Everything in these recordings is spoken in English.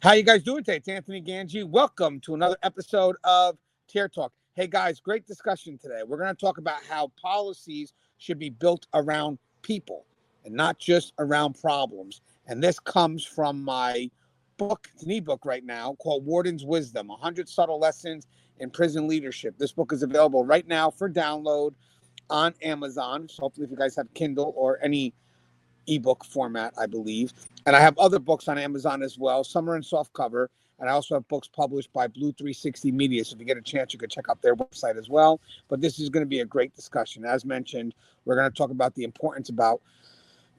How you guys doing today? It's Anthony Gangi. Welcome to another episode of Tier Talk. Hey guys, great discussion today. We're going to talk about how policies should be built around people and not just around problems. And this comes from my book, it's an ebook right now called Warden's Wisdom, 100 Subtle Lessons in Prison Leadership. This book is available right now for download on Amazon. So hopefully if you guys have Kindle or any ebook format, I believe. And I have other books on Amazon as well. Some are in soft cover. And I also have books published by Blue 360 Media. So if you get a chance, you could check out their website as well. But this is going to be a great discussion. As mentioned, we're going to talk about the importance about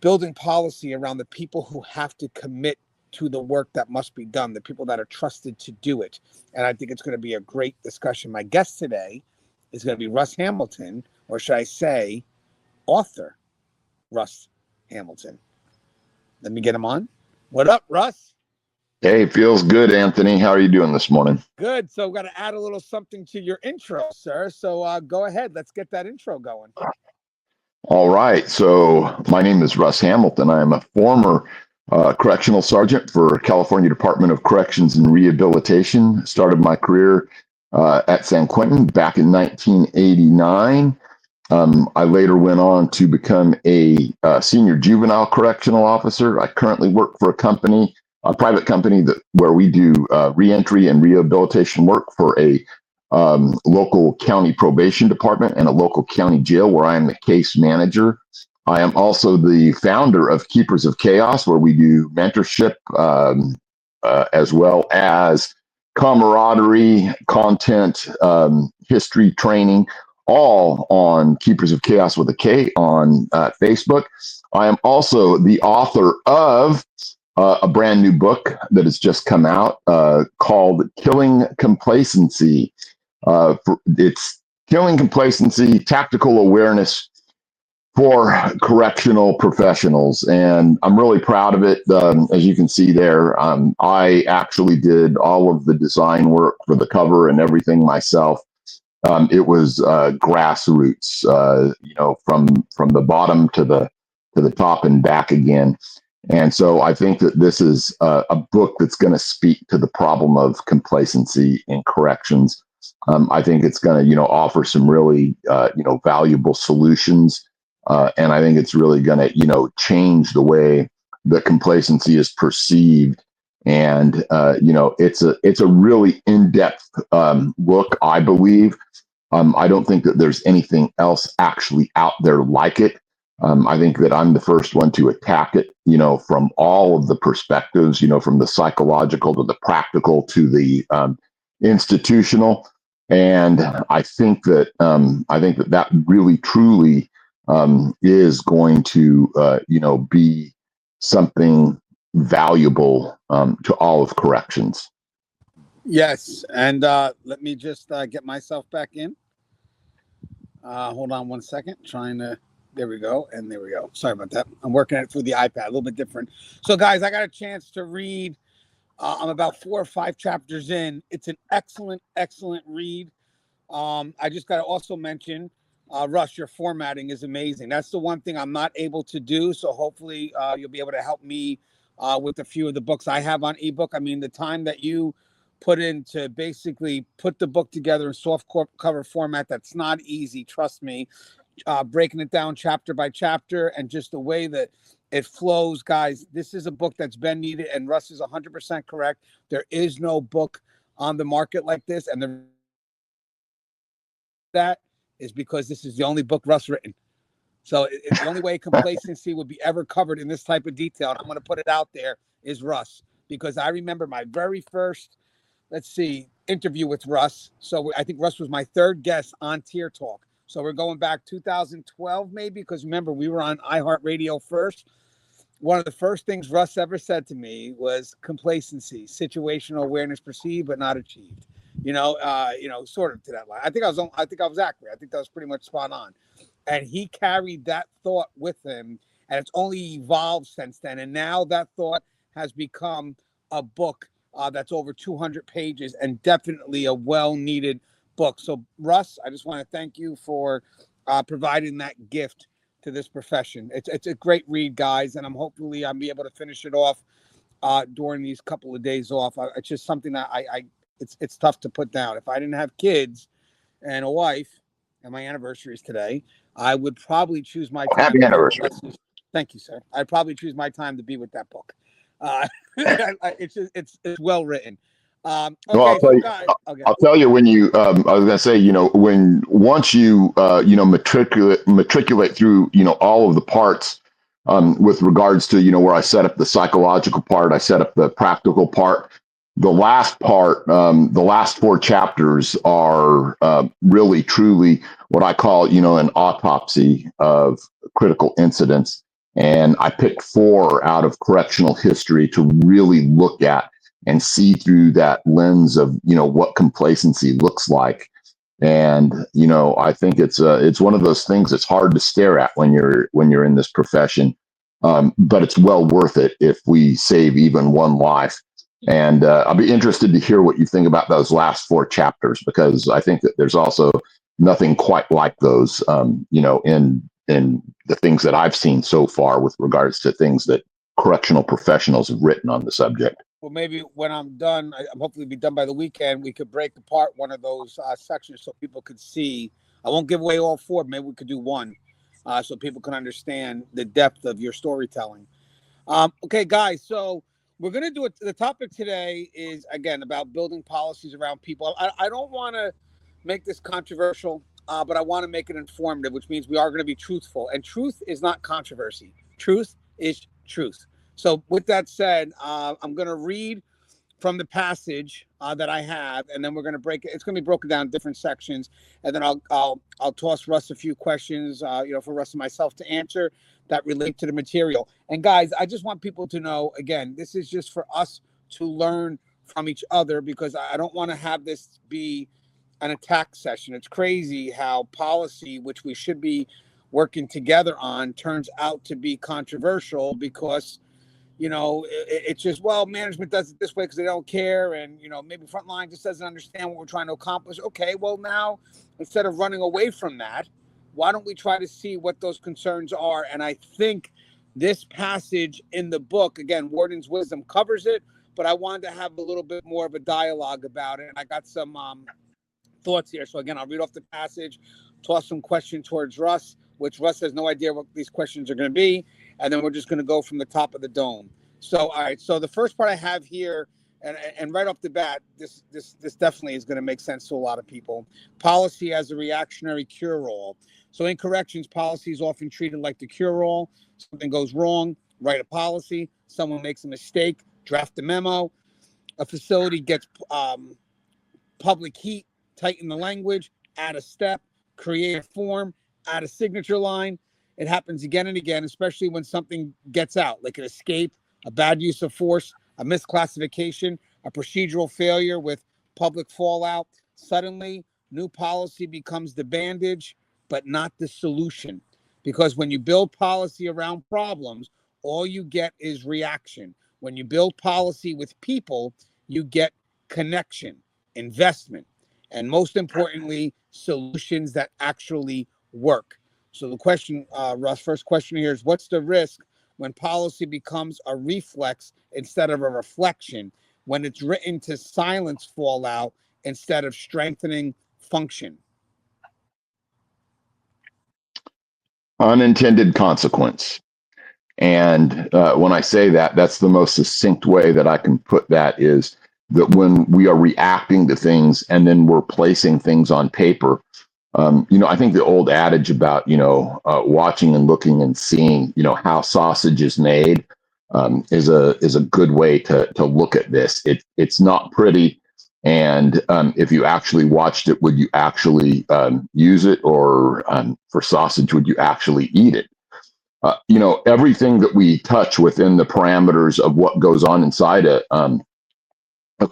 building policy around the people who have to commit to the work that must be done, the people that are trusted to do it. And I think it's going to be a great discussion. My guest today is going to be Russ Hamilton, or should I say, author Russ Hamilton. Let me get him on. What up, Russ? Hey, feels good, Anthony. How are you doing this morning? Good. So we've got to add a little something to your intro, sir. So go ahead. Let's get that intro going. All right. So my name is Russ Hamilton. I am a former correctional sergeant for California Department of Corrections and Rehabilitation. Started my career at San Quentin back in 1989. I later went on to become a senior juvenile correctional officer. I currently work for a private company where we do reentry and rehabilitation work for a local county probation department and a local county jail where I am the case manager. I am also the founder of Keepers of Chaos, where we do mentorship as well as camaraderie, content, history training, all on Keepers of Chaos with a K on Facebook. I am also the author of a brand new book that has just come out called Killing Complacency. It's Killing Complacency, Tactical Awareness for Correctional Professionals. And I'm really proud of it. As you can see there, I actually did all of the design work for the cover and everything myself. It was grassroots, from the bottom to the top and back again. And so I think that this is a book that's going to speak to the problem of complacency in corrections. I think it's going to, offer some really, valuable solutions. And I think it's really going to, change the way that complacency is perceived. And, it's a really in-depth look, I believe. I don't think that there's anything else actually out there like it. I think that I'm the first one to attack it, from all of the perspectives, from the psychological to the practical to the institutional. And I think that that really truly is going to, be something valuable to all of corrections. Yes. And let me just get myself back in. Hold on one second. There we go. And there we go. Sorry about that. I'm working it through the iPad, a little bit different. So, guys, I got a chance to read. I'm about 4 or 5 chapters in. It's an excellent, excellent read. I just got to also mention, Russ, your formatting is amazing. That's the one thing I'm not able to do. So hopefully you'll be able to help me with a few of the books I have on ebook. I mean, the time that you put in to basically put the book together in soft cover format, that's not easy. Trust me. Breaking it down chapter by chapter and just the way that it flows, guys. This is a book that's been needed, and Russ is 100% correct. There is no book on the market like this, and that is because this is the only book Russ written. So it's the only way complacency would be ever covered in this type of detail. And I'm going to put it out there is Russ, because I remember my very first, interview with Russ. So I think Russ was my third guest on Tier Talk. So we're going back 2012 maybe, because remember, we were on iHeartRadio first. One of the first things Russ ever said to me was complacency, situational awareness perceived but not achieved. Sort of to that line. I think I was accurate. I think that was pretty much spot on. And he carried that thought with him, and it's only evolved since then. And now that thought has become a book that's over 200 pages and definitely a well-needed book. So, Russ, I just want to thank you for providing that gift to this profession. It's a great read, guys, and I'm be able to finish it off during these couple of days off. It's just something that it's tough to put down. If I didn't have kids and a wife, and my anniversary is today, I would probably choose my time. Happy anniversary. Thank you, sir. I'd probably choose my time to be with that book. It's well written. Okay, Well, so guys, I'll tell you when you. I was going to say, when once you matriculate through, all of the parts, with regards to, where I set up the psychological part, I set up the practical part. The last part, the last 4 chapters are really truly what I call, an autopsy of critical incidents. And I picked 4 out of correctional history to really look at and see through that lens of, what complacency looks like. And, I think it's one of those things that's hard to stare at when you're in this profession. But it's well worth it if we save even one life. And I'll be interested to hear what you think about those last 4 chapters, because I think that there's also nothing quite like those, in the things that I've seen so far with regards to things that correctional professionals have written on the subject. Well, maybe when I'm done, I'm hopefully be done by the weekend, we could break apart one of those sections so people could see. I won't give away all 4. Maybe we could do one so people can understand the depth of your storytelling. Okay, guys, so we're going to do it. The topic today is, again, about building policies around people. I don't want to make this controversial, but I want to make it informative, which means we are going to be truthful. And truth is not controversy. Truth is truth. So with that said, I'm going to read from the passage that I have, and then we're going to break it. It's going to be broken down in different sections, and then I'll toss Russ a few questions, for Russ and myself to answer that relate to the material. And guys, I just want people to know, again, this is just for us to learn from each other, because I don't want to have this be an attack session. It's crazy how policy, which we should be working together on, turns out to be controversial because it's just, well, management does it this way because they don't care. And, maybe frontline just doesn't understand what we're trying to accomplish. Okay, well, now, instead of running away from that, why don't we try to see what those concerns are? And I think this passage in the book, again, Warden's Wisdom covers it, but I wanted to have a little bit more of a dialogue about it. And I got some thoughts here. So again, I'll read off the passage, toss some questions towards Russ, which Russ has no idea what these questions are going to be. And then we're just going to go from the top of the dome. So, all right. So the first part I have here, and right off the bat, this definitely is going to make sense to a lot of people. Policy as a reactionary cure-all. So in corrections, policy is often treated like the cure-all. Something goes wrong, write a policy. Someone makes a mistake, draft a memo. A facility gets public heat, tighten the language, add a step, create a form, add a signature line. It happens again and again, especially when something gets out, like an escape, a bad use of force, a misclassification, a procedural failure with public fallout. Suddenly, new policy becomes the bandage, but not the solution. Because when you build policy around problems, all you get is reaction. When you build policy with people, you get connection, investment, and most importantly, solutions that actually work. So the question, Russ, first question here is, what's the risk when policy becomes a reflex instead of a reflection, when it's written to silence fallout instead of strengthening function? Unintended consequence. And when I say that, that's the most succinct way that I can put that, is that when we are reacting to things and then we're placing things on paper, I think the old adage about, watching and looking and seeing, how sausage is made, is a good way to look at this. It's not pretty. And if you actually watched it, would you actually use it? Or for sausage, would you actually eat it? Everything that we touch within the parameters of what goes on inside a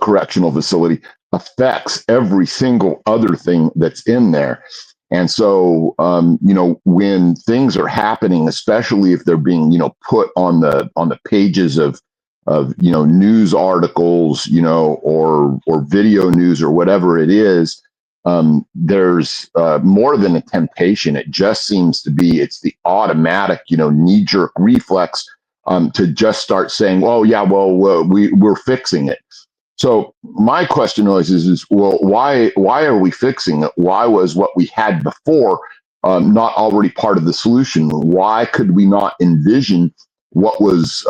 correctional facility affects every single other thing that's in there. And so, when things are happening, especially if they're being, put on the pages of news articles, or video news or whatever it is, there's more than a temptation. It just seems to be, it's the automatic, knee-jerk reflex to just start saying, "Oh yeah, well we're fixing it." So my question is well, why are we fixing it? Why was what we had before not already part of the solution? Why could we not envision what was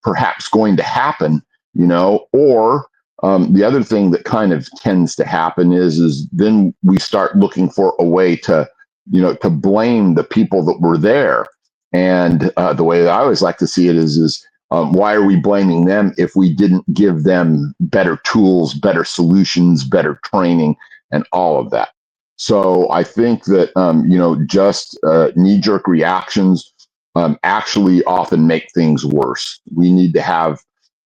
perhaps going to happen? Or the other thing that kind of tends to happen is then we start looking for a way to to blame the people that were there. And the way that I always like to see it is why are we blaming them if we didn't give them better tools, better solutions, better training, and all of that? So I think that just knee-jerk reactions actually often make things worse. We need to have,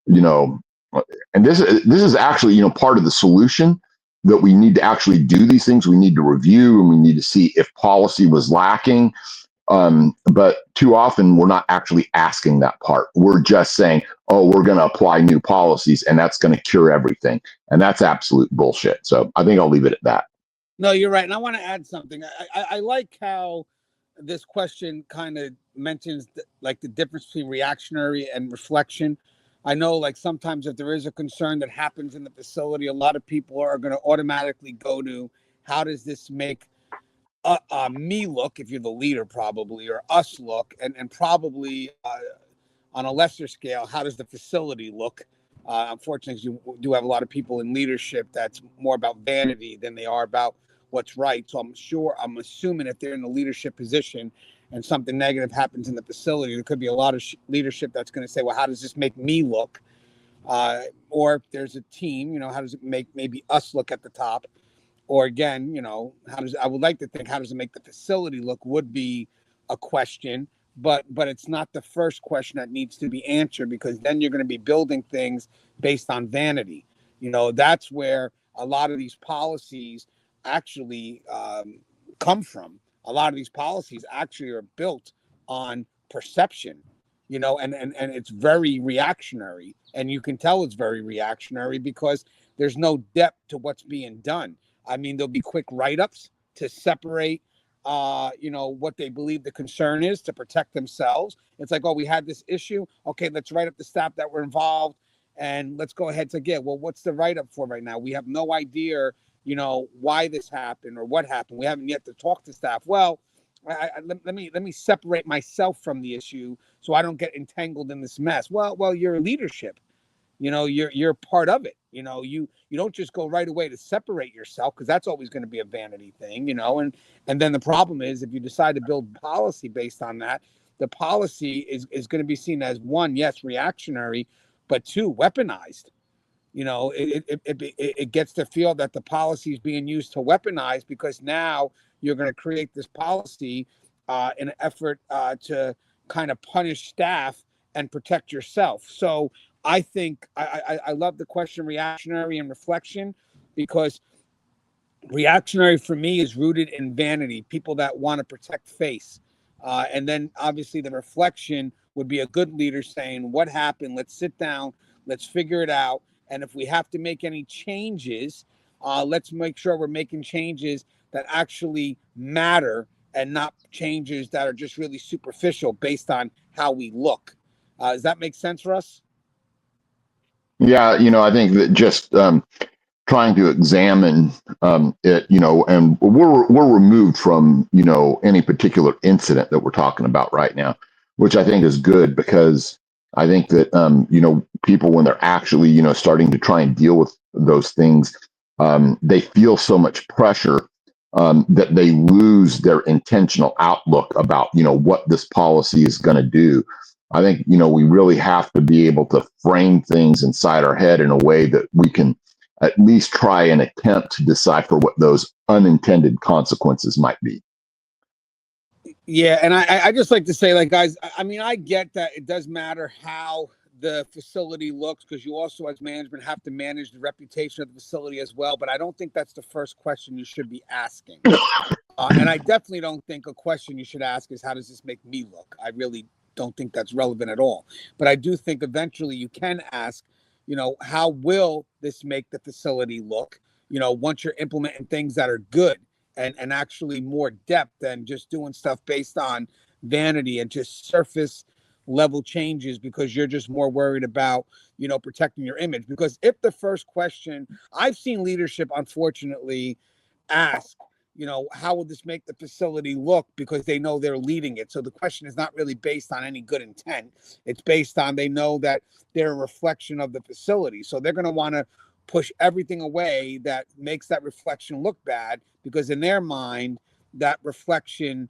and this is actually part of the solution, that we need to actually do these things. We need to review, and we need to see if policy was lacking. But too often we're not actually asking that part. We're just saying, oh, we're going to apply new policies and that's going to cure everything. And that's absolute bullshit. So I think I'll leave it at that. No, you're right. And I want to add something. I like how this question kind of mentions like the difference between reactionary and reflection. I know like sometimes if there is a concern that happens in the facility, a lot of people are going to automatically go to how does this make me look, if you're the leader probably, or us look, and probably on a lesser scale, how does the facility look? Unfortunately, you do have a lot of people in leadership that's more about vanity than they are about what's right. So I'm assuming if they're in a leadership position and something negative happens in the facility, there could be a lot of leadership that's going to say, well, how does this make me look? Or if there's a team, how does it make maybe us look at the top? Or again, I would like to think, how does it make the facility look would be a question, but it's not the first question that needs to be answered, because then you're going to be building things based on vanity. That's where a lot of these policies actually come from. A lot of these policies actually are built on perception, and it's very reactionary. And you can tell it's very reactionary because there's no depth to what's being done. I mean, there'll be quick write-ups to separate, what they believe the concern is to protect themselves. It's like, oh, we had this issue. Okay, let's write up the staff that were involved, and let's go ahead to get. Well, what's the write-up for right now? We have no idea, why this happened or what happened. We haven't yet to talk to staff. Well, let me separate myself from the issue so I don't get entangled in this mess. Well, you're leadership. You're part of it. You don't just go right away to separate yourself, because that's always going to be a vanity thing. And then the problem is, if you decide to build policy based on that, the policy is going to be seen as, one, yes, reactionary, but two, weaponized. It gets to feel that the policy is being used to weaponize, because now you're going to create this policy in an effort to kind of punish staff and protect yourself. So I think I love the question reactionary and reflection, because reactionary for me is rooted in vanity, people that want to protect face. And then obviously the reflection would be a good leader saying, what happened? Let's sit down, let's figure it out. And if we have to make any changes, let's make sure we're making changes that actually matter, and not changes that are just really superficial based on how we look. Does that make sense, Russ? Yeah, I think that just trying to examine it, and we're removed from any particular incident that we're talking about right now, which I think is good, because I think that people, when they're actually starting to try and deal with those things, they feel so much pressure that they lose their intentional outlook about what this policy is going to do. I think we really have to be able to frame things inside our head in a way that we can at least try and attempt to decipher what those unintended consequences might be. Yeah, and I just like to say, like, guys, I mean, I get that it does matter how the facility looks, because you also, as management, have to manage the reputation of the facility as well. But I don't think that's the first question you should be asking. And I definitely don't think a question you should ask is, how does this make me look? I really don't think that's relevant at all. But I do think eventually you can ask, how will this make the facility look, once you're implementing things that are good, and actually more depth than just doing stuff based on vanity and just surface level changes because you're just more worried about, protecting your image. Because if the first question I've seen leadership, unfortunately, ask, how will this make the facility look, because they know they're leading it. So the question is not really based on any good intent. It's based on, they know that they're a reflection of the facility. So they're going to want to push everything away that makes that reflection look bad, because in their mind, that reflection,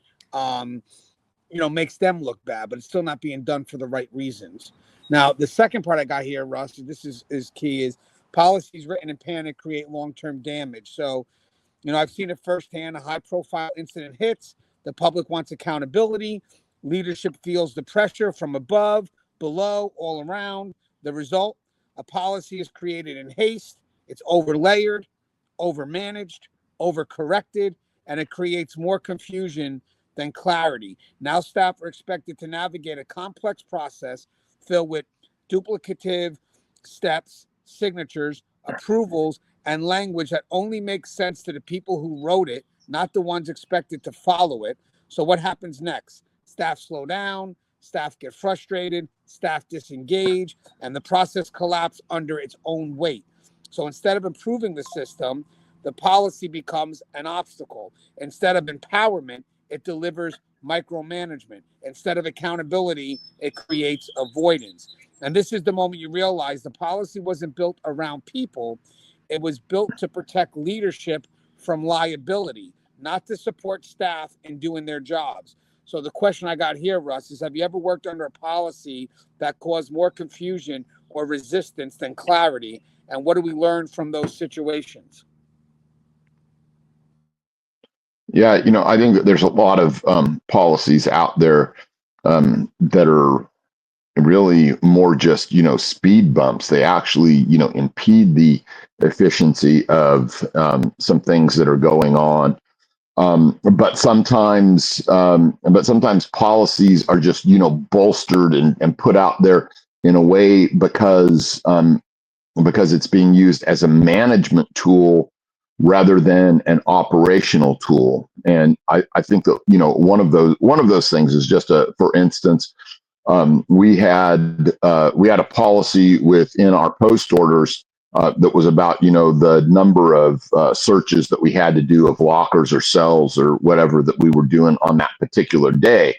makes them look bad, but it's still not being done for the right reasons. Now, the second part I got here, Russ, this is key, is policies written in panic create long-term damage. So, I've seen it firsthand. A high-profile incident hits. The public wants accountability. Leadership feels the pressure from above, below, all around. The result, a policy is created in haste. It's overlayered, overmanaged, overcorrected, and it creates more confusion than clarity. Now staff are expected to navigate a complex process filled with duplicative steps, signatures, approvals, and language that only makes sense to the people who wrote it, not the ones expected to follow it. So what happens next? Staff slow down, staff get frustrated, staff disengage, and the process collapses under its own weight. So instead of improving the system, the policy becomes an obstacle. Instead of empowerment, it delivers micromanagement. Instead of accountability, it creates avoidance. And this is the moment you realize the policy wasn't built around people. It was built to protect leadership from liability, not to support staff in doing their jobs. So the question I got here, Russ, is have you ever worked under a policy that caused more confusion or resistance than clarity? And what do we learn from those situations? Yeah, I think that there's a lot of policies out there that are really more just, speed bumps. They actually, impede the efficiency of some things that are going on. But sometimes policies are just, bolstered and put out there in a way because it's being used as a management tool rather than an operational tool. And I think that, one of those things is just for instance, we had a policy within our post orders that was about, the number of searches that we had to do of lockers or cells or whatever that we were doing on that particular day.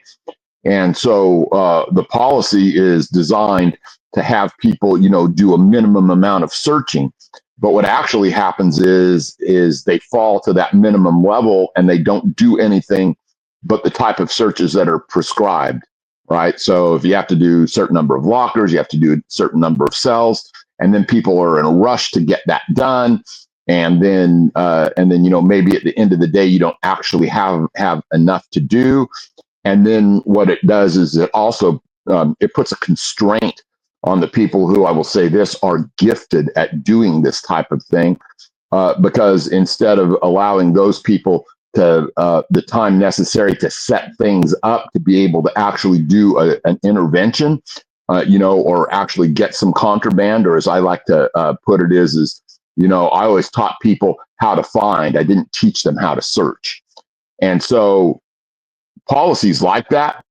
And so the policy is designed to have people, do a minimum amount of searching. But what actually happens is they fall to that minimum level and they don't do anything but the type of searches that are prescribed, right? So if you have to do a certain number of lockers, you have to do a certain number of cells, and then people are in a rush to get that done. And then, maybe at the end of the day, you don't actually have enough to do. And then what it does is it also it puts a constraint on the people who, I will say this, are gifted at doing this type of thing, because instead of allowing those people to the time necessary to set things up to be able to actually do an intervention, or actually get some contraband, or as I like to put it is, I always taught people how to find. I didn't teach them how to search. And so policies like that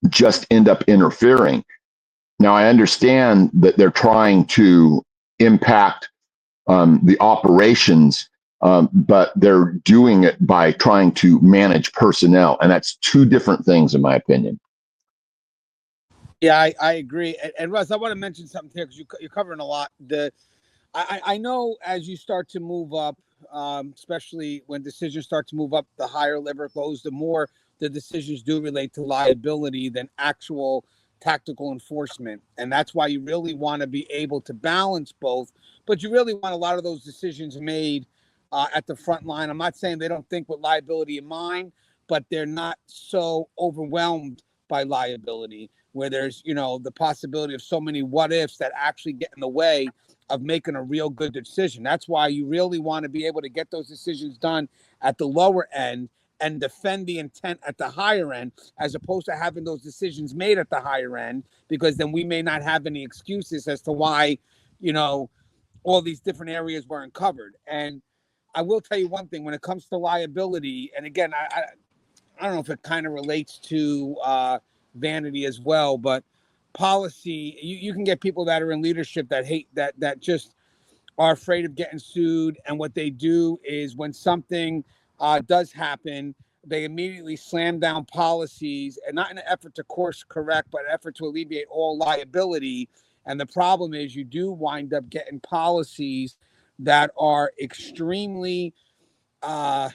just end up interfering. Now, I understand that they're trying to impact the operations, but they're doing it by trying to manage personnel. And that's two different things, in my opinion. Yeah, I agree. And Russ, I want to mention something here because you're covering a lot. I know as you start to move up, especially when decisions start to move up, the higher lever goes, the more the decisions do relate to liability than actual tactical enforcement. And that's why you really want to be able to balance both. But you really want a lot of those decisions made at the front line. I'm not saying they don't think with liability in mind, but they're not so overwhelmed by liability where there's, the possibility of so many what ifs that actually get in the way of making a real good decision. That's why you really want to be able to get those decisions done at the lower end and defend the intent at the higher end, as opposed to having those decisions made at the higher end, because then we may not have any excuses as to why, all these different areas weren't covered. And I will tell you one thing, when it comes to liability, and again, I don't know if it kind of relates to vanity as well. But policy, you can get people that are in leadership that hate that just are afraid of getting sued. And what they do is when something does happen, they immediately slam down policies, and not in an effort to course correct, but an effort to alleviate all liability. And the problem is you do wind up getting policies that are extremely uh,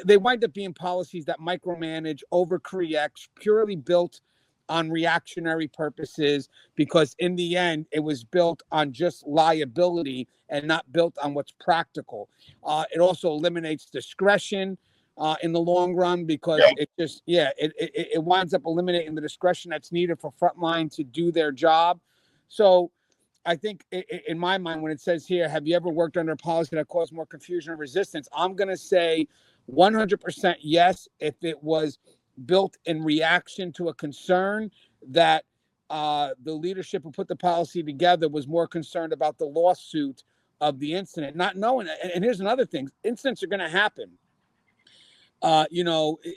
they wind up being policies that micromanage, overcorrect, purely built on reactionary purposes, because in the end, it was built on just liability and not built on what's practical. It also eliminates discretion in the long run, because it winds up eliminating the discretion that's needed for frontline to do their job. So I think in my mind, when it says here, have you ever worked under a policy that caused more confusion or resistance? I'm going to say 100% yes, if it was built in reaction to a concern that the leadership who put the policy together was more concerned about the lawsuit of the incident, not knowing. And here's another thing: incidents are going to happen.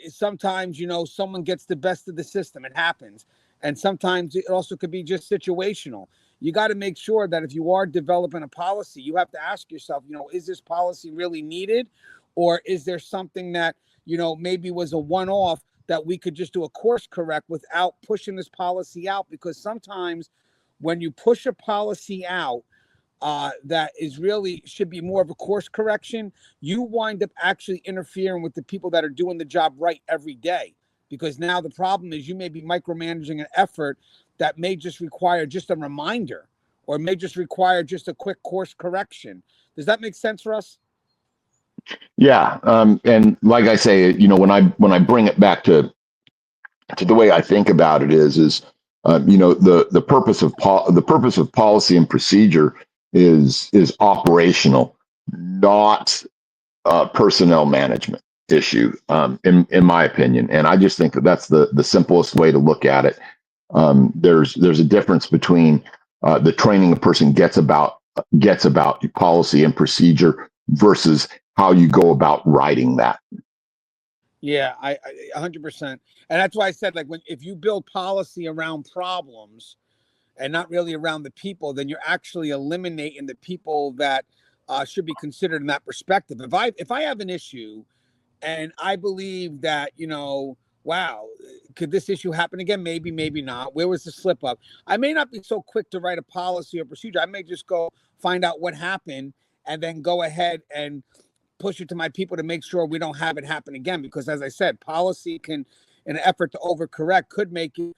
Sometimes, someone gets the best of the system. It happens. And sometimes it also could be just situational. You got to make sure that if you are developing a policy, you have to ask yourself, is this policy really needed? Or is there something that, maybe was a one-off that we could just do a course correct without pushing this policy out? Because sometimes when you push a policy out, that is really should be more of a course correction, you wind up actually interfering with the people that are doing the job right every day. Because now the problem is you may be micromanaging an effort that may just require just a reminder, or may just require just a quick course correction. Does that make sense for us? Yeah, and like I say, when I bring it back to the way I think about it is the purpose of policy and procedure is operational, not personnel management issue, in my opinion. And I just think that that's the simplest way to look at it. There's a difference between the training a person gets about policy and procedure versus how you go about writing that. Yeah, I 100%. And that's why I said, like, if you build policy around problems and not really around the people, then you're actually eliminating the people that should be considered in that perspective. If I have an issue and I believe that, wow, could this issue happen again? Maybe, maybe not. Where was the slip up? I may not be so quick to write a policy or procedure. I may just go find out what happened and then go ahead and push it to my people to make sure we don't have it happen again. Because as I said, policy can, in an effort to overcorrect, could make it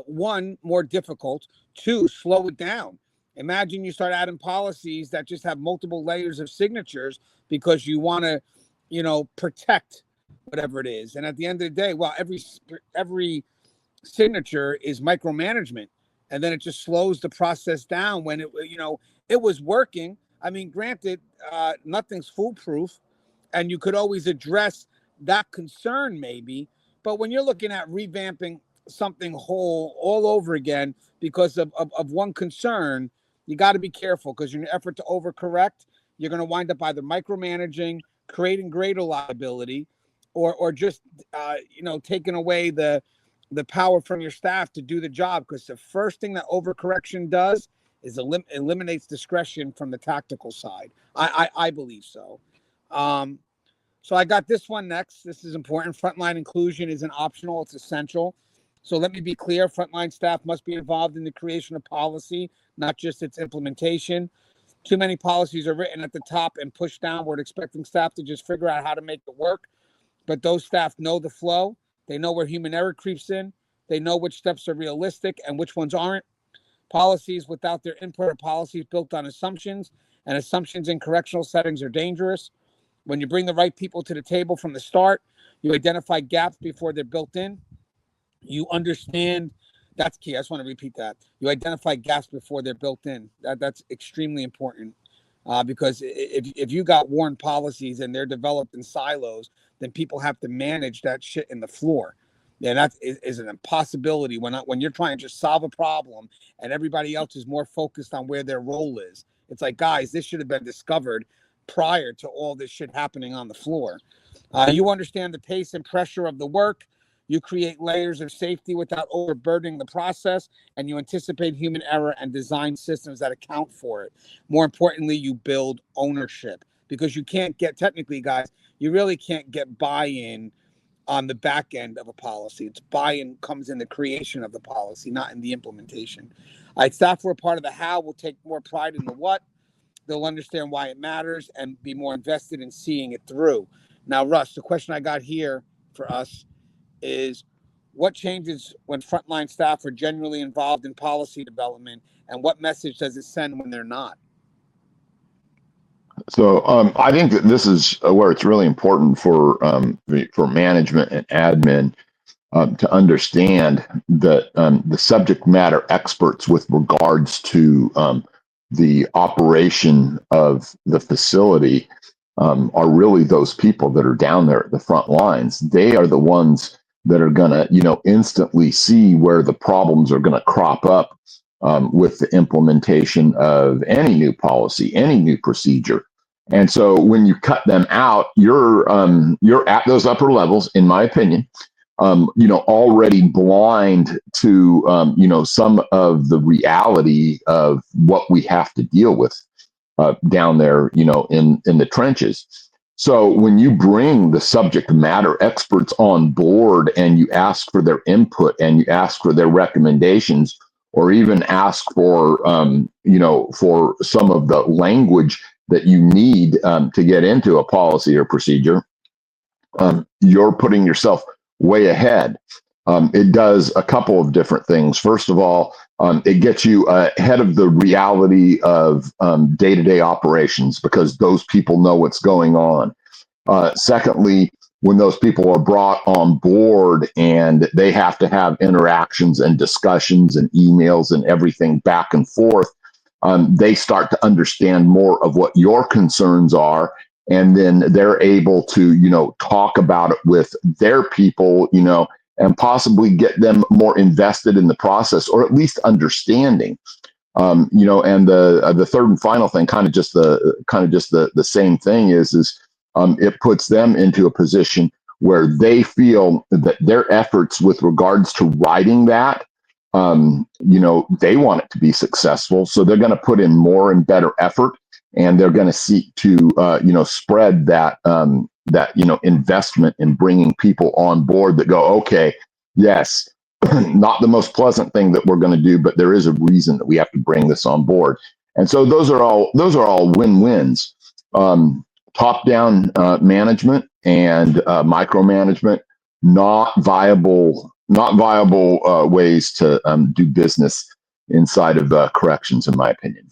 one, more difficult, two, slow it down. Imagine you start adding policies that just have multiple layers of signatures because you want to, protect whatever it is. And at the end of the day, well, every signature is micromanagement, and then it just slows the process down when it was working. I mean, granted, nothing's foolproof, and you could always address that concern maybe. But when you're looking at revamping something whole all over again because of one concern, you got to be careful, because in an effort to overcorrect, you're going to wind up either micromanaging, creating greater liability, or just taking away the power from your staff to do the job. Because the first thing that overcorrection does is eliminates discretion from the tactical side. I believe so. So I got this one next. This is important. Frontline inclusion isn't optional, it's essential. So let me be clear. Frontline staff must be involved in the creation of policy, not just its implementation. Too many policies are written at the top and pushed downward, expecting staff to just figure out how to make it work. But those staff know the flow. They know where human error creeps in. They know which steps are realistic and which ones aren't. Policies without their input are policies built on assumptions, and assumptions in correctional settings are dangerous. When you bring the right people to the table from the start, you identify gaps before they're built in. You understand. That's key. I just want to repeat that. You identify gaps before they're built in. That's extremely important, because if you got worn policies and they're developed in silos, then people have to manage that shit in the floor. Yeah, that is an impossibility when you're trying to just solve a problem and everybody else is more focused on where their role is. It's like, guys, this should have been discovered prior to all this shit happening on the floor. You understand the pace and pressure of the work. You create layers of safety without overburdening the process, and you anticipate human error and design systems that account for it. More importantly, you build ownership, because you can't get, technically, guys, you really can't get buy-in on the back end of a policy. It's buy-in comes in the creation of the policy, not in the implementation. All right, staff who are part of the how will take more pride in the what. They'll understand why it matters and be more invested in seeing it through. Now, Russ, the question I got here for us is, what changes when frontline staff are genuinely involved in policy development, and what message does it send when they're not? So I think that this is where it's really important for management and admin to understand that the subject matter experts with regards to the operation of the facility are really those people that are down there at the front lines. They are the ones that are going to, instantly see where the problems are going to crop up with the implementation of any new policy, any new procedure. And so when you cut them out, you're at those upper levels, in my opinion, already blind to, some of the reality of what we have to deal with down there, in the trenches. So when you bring the subject matter experts on board and you ask for their input and you ask for their recommendations, or even ask for, for some of the language that you need to get into a policy or procedure, you're putting yourself way ahead. It does a couple of different things. First of all, it gets you ahead of the reality of day-to-day operations, because those people know what's going on. Secondly, when those people are brought on board and they have to have interactions and discussions and emails and everything back and forth, they start to understand more of what your concerns are. And then they're able to, talk about it with their people, and possibly get them more invested in the process, or at least understanding. And the third and final thing, kind of just the same thing is it puts them into a position where they feel that their efforts with regards to writing that, they want it to be successful. So they're going to put in more and better effort, and they're going to seek to, spread that, investment in bringing people on board that go, okay, yes, not the most pleasant thing that we're going to do, but there is a reason that we have to bring this on board. And so those are all win-wins. Top-down management and micromanagement, not viable ways to do business inside of corrections, in my opinion.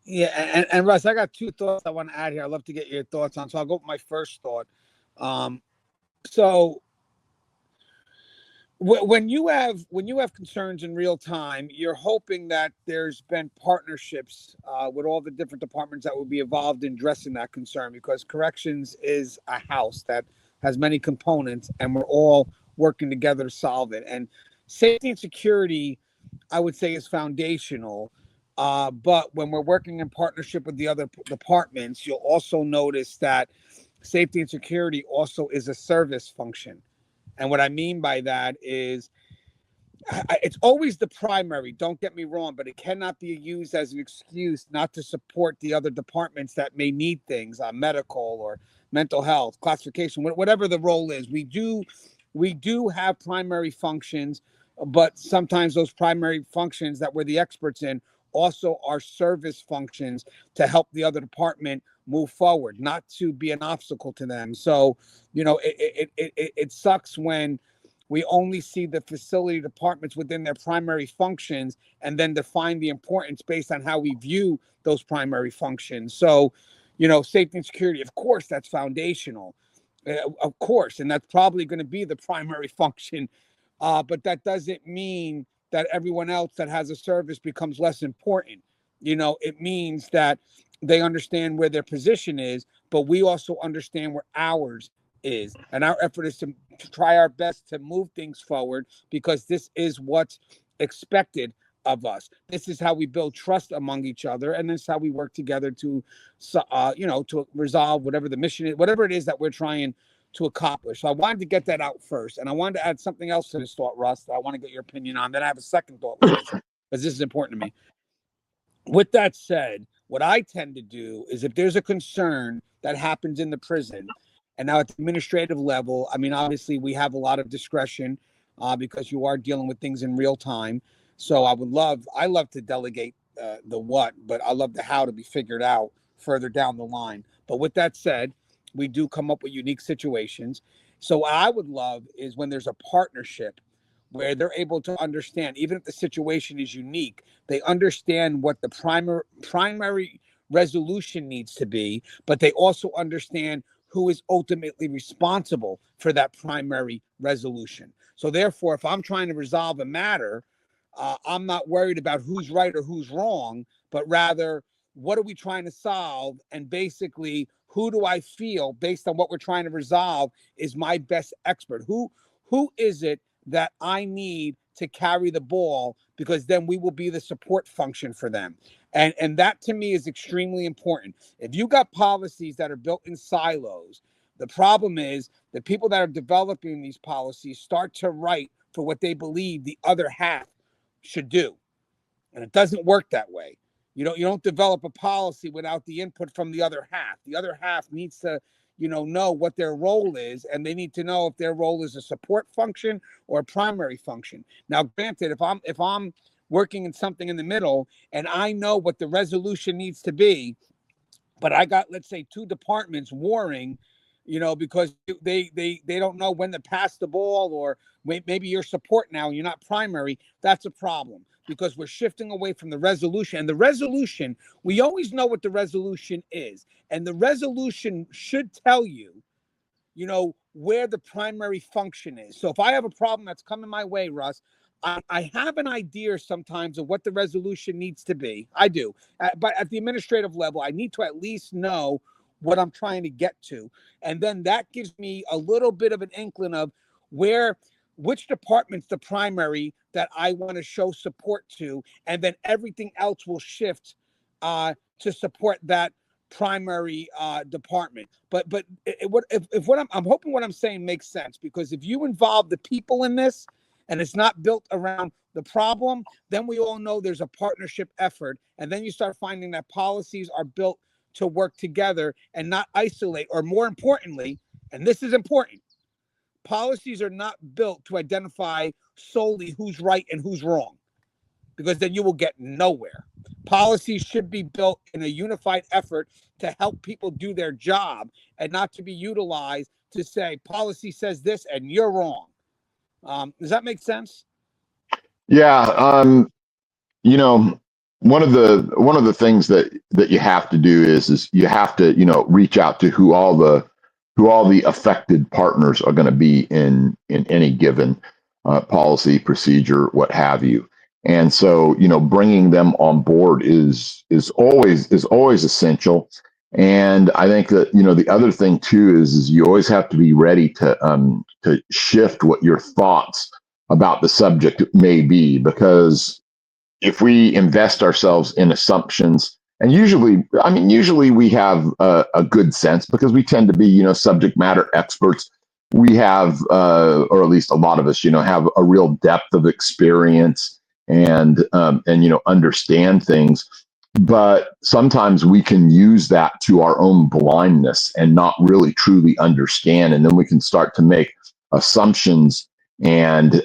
Yeah, and Russ, I got two thoughts I want to add here. I'd love to get your thoughts on. So I'll go with my first thought. So when you have concerns in real time, you're hoping that there's been partnerships with all the different departments that will be involved in addressing that concern, because corrections is a house that has many components, and we're all working together to solve it. And safety and security, I would say, is foundational. But when we're working in partnership with the other departments, you'll also notice that safety and security also is a service function. And what I mean by that is it's always the primary, don't get me wrong, but it cannot be used as an excuse not to support the other departments that may need things, medical or mental health, classification, whatever the role is. We do have primary functions, but sometimes those primary functions that we're the experts in also are service functions to help the other department move forward, not to be an obstacle to them. So, it sucks when we only see the facility departments within their primary functions and then define the importance based on how we view those primary functions. So, safety and security, of course, that's foundational, of course, and that's probably going to be the primary function. But that doesn't mean that everyone else that has a service becomes less important. It means that they understand where their position is, but we also understand where ours is. And our effort is to try our best to move things forward, because this is what's expected of us. This is how we build trust among each other. And this is how we work together to resolve whatever the mission is, whatever it is that we're trying to accomplish. So I wanted to get that out first. And I wanted to add something else to this thought, Russ, that I want to get your opinion on. Then I have a second thought with this, because this is important to me. With that said, what I tend to do is if there's a concern that happens in the prison, and now at the administrative level, I mean, obviously we have a lot of discretion because you are dealing with things in real time. So I love to delegate the what, but I love the how to be figured out further down the line. But with that said, we do come up with unique situations. So what I would love is when there's a partnership where they're able to understand, even if the situation is unique, they understand what the primary resolution needs to be, but they also understand who is ultimately responsible for that primary resolution. So therefore, if I'm trying to resolve a matter, I'm not worried about who's right or who's wrong, but rather, what are we trying to solve? And basically, who do I feel based on what we're trying to resolve is my best expert? Who is it that I need to carry the ball, because then we will be the support function for them. And that to me is extremely important. If you got policies that are built in silos, the problem is the people that are developing these policies start to write for what they believe the other half should do. And it doesn't work that way. You don't develop a policy without the input from the other half. The other half needs to know what their role is, and they need to know if their role is a support function or a primary function. Now, granted, if I'm working in something in the middle and I know what the resolution needs to be, but I got, let's say, two departments warring, because they don't know when to pass the ball, or maybe you're support now and you're not primary, that's a problem, because we're shifting away from the resolution. And the resolution, we always know what the resolution is. And the resolution should tell you, where the primary function is. So if I have a problem that's coming my way, Russ, I have an idea sometimes of what the resolution needs to be. I do. But at the administrative level, I need to at least know what I'm trying to get to. And then that gives me a little bit of an inkling of which department's the primary that I want to show support to. And then everything else will shift to support that primary department. But if what I'm hoping what I'm saying makes sense, because if you involve the people in this and it's not built around the problem, then we all know there's a partnership effort. And then you start finding that policies are built to work together and not isolate, or more importantly, and this is important, policies are not built to identify solely who's right and who's wrong, because then you will get nowhere. Policies should be built in a unified effort to help people do their job, and not to be utilized to say policy says this and you're wrong. Does that make sense? Yeah. One of the things that you have to do is you have to reach out to who all the affected partners are going to be in any given policy, procedure, what have you. And so bringing them on board is always essential. And I think that the other thing too is you always have to be ready to shift what your thoughts about the subject may be, because if we invest ourselves in assumptions, and usually we have a good sense, because we tend to be, subject matter experts. We have, or at least a lot of us, have a real depth of experience and understand things. But sometimes we can use that to our own blindness and not really truly understand. And then we can start to make assumptions and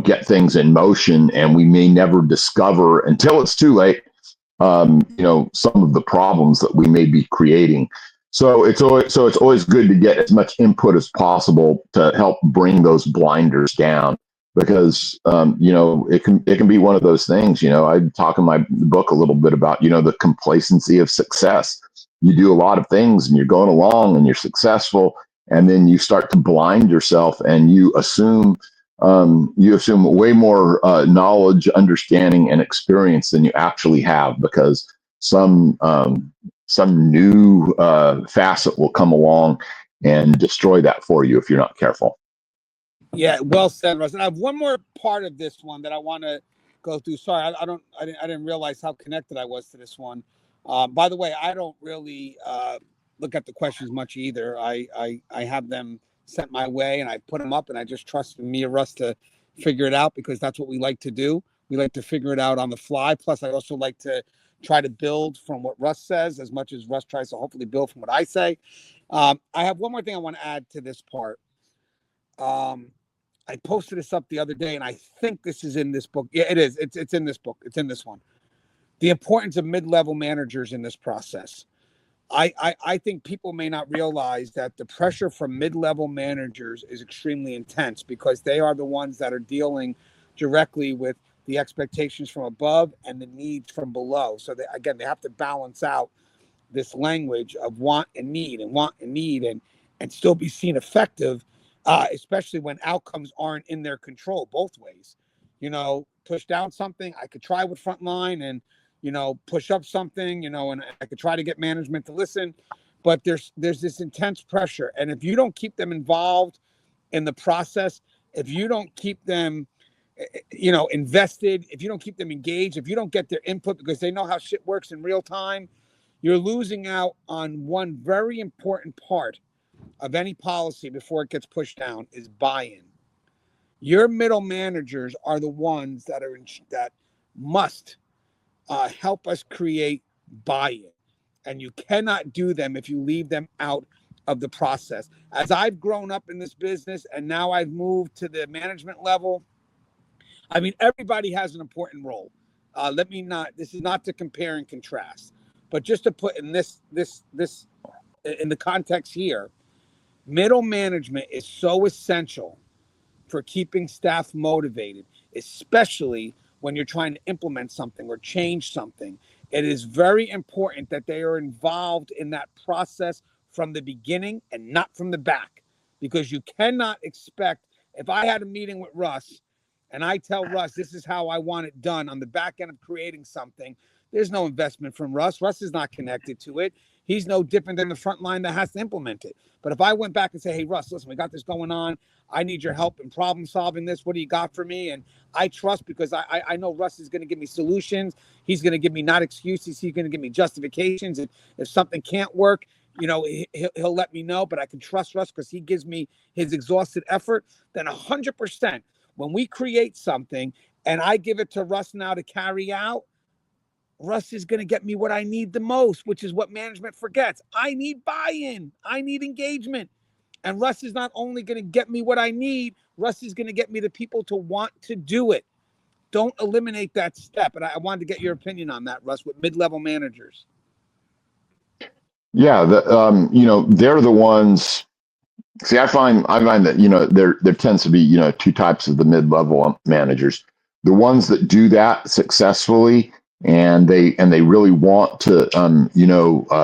get things in motion, and we may never discover until it's too late some of the problems that we may be creating. So it's always good to get as much input as possible to help bring those blinders down, because it can be one of those things. I talk in my book a little bit about the complacency of success. You do a lot of things and you're going along and you're successful, and then you start to blind yourself and you assume way more knowledge, understanding, and experience than you actually have, because some new facet will come along and destroy that for you if you're not careful. Yeah, well said, Russ. And I have one more part of this one that I want to go through. Sorry, I didn't realize how connected I was to this one. By the way, I don't really look at the questions much either. I have them sent my way, and I put them up, and I just trust me and Russ to figure it out, because that's what we like to do. We like to figure it out on the fly. Plus, I also like to try to build from what Russ says as much as Russ tries to hopefully build from what I say. I have one more thing I want to add to this part. I posted this up the other day, and I think this is in this book. Yeah, it is. It's in this book. It's in this one. The importance of mid-level managers in this process. I think people may not realize that the pressure from mid-level managers is extremely intense, because they are the ones that are dealing directly with the expectations from above and the needs from below. So they have to balance out this language of want and need and still be seen effective, especially when outcomes aren't in their control both ways. Push down something, I could try with frontline, and push up something, and I could try to get management to listen, but there's this intense pressure. And if you don't keep them involved in the process, if you don't keep them, invested, if you don't keep them engaged, if you don't get their input because they know how shit works in real time, you're losing out on one very important part of any policy before it gets pushed down, is buy-in. Your middle managers are the ones that must help us create buy-in. And you cannot do them if you leave them out of the process. As I've grown up in this business and now I've moved to the management level, everybody has an important role. This is not to compare and contrast, but just to put in this in the context here, middle management is so essential for keeping staff motivated, especially when you're trying to implement something or change something. It is very important that they are involved in that process from the beginning and not from the back, because you cannot expect, if I had a meeting with Russ and I tell Russ, this is how I want it done on the back end of creating something, there's no investment from Russ. Russ is not connected to it. He's no different than the front line that has to implement it. But if I went back and say, hey, Russ, listen, we got this going on. I need your help in problem solving this. What do you got for me? And I trust, because I know Russ is going to give me solutions. He's going to give me not excuses. He's going to give me justifications. If something can't work, he'll let me know. But I can trust Russ because he gives me his exhausted effort. Then 100%, when we create something and I give it to Russ now to carry out, Russ is going to get me what I need the most, which is what management forgets. I need buy-in. I need engagement. And Russ is not only going to get me what I need, Russ is going to get me the people to want to do it. Don't eliminate that step. And I wanted to get your opinion on that, Russ, with mid-level managers. Yeah, they're the ones. See, I find that there tends to be two types of the mid-level managers. The ones that do that successfully, and they really want to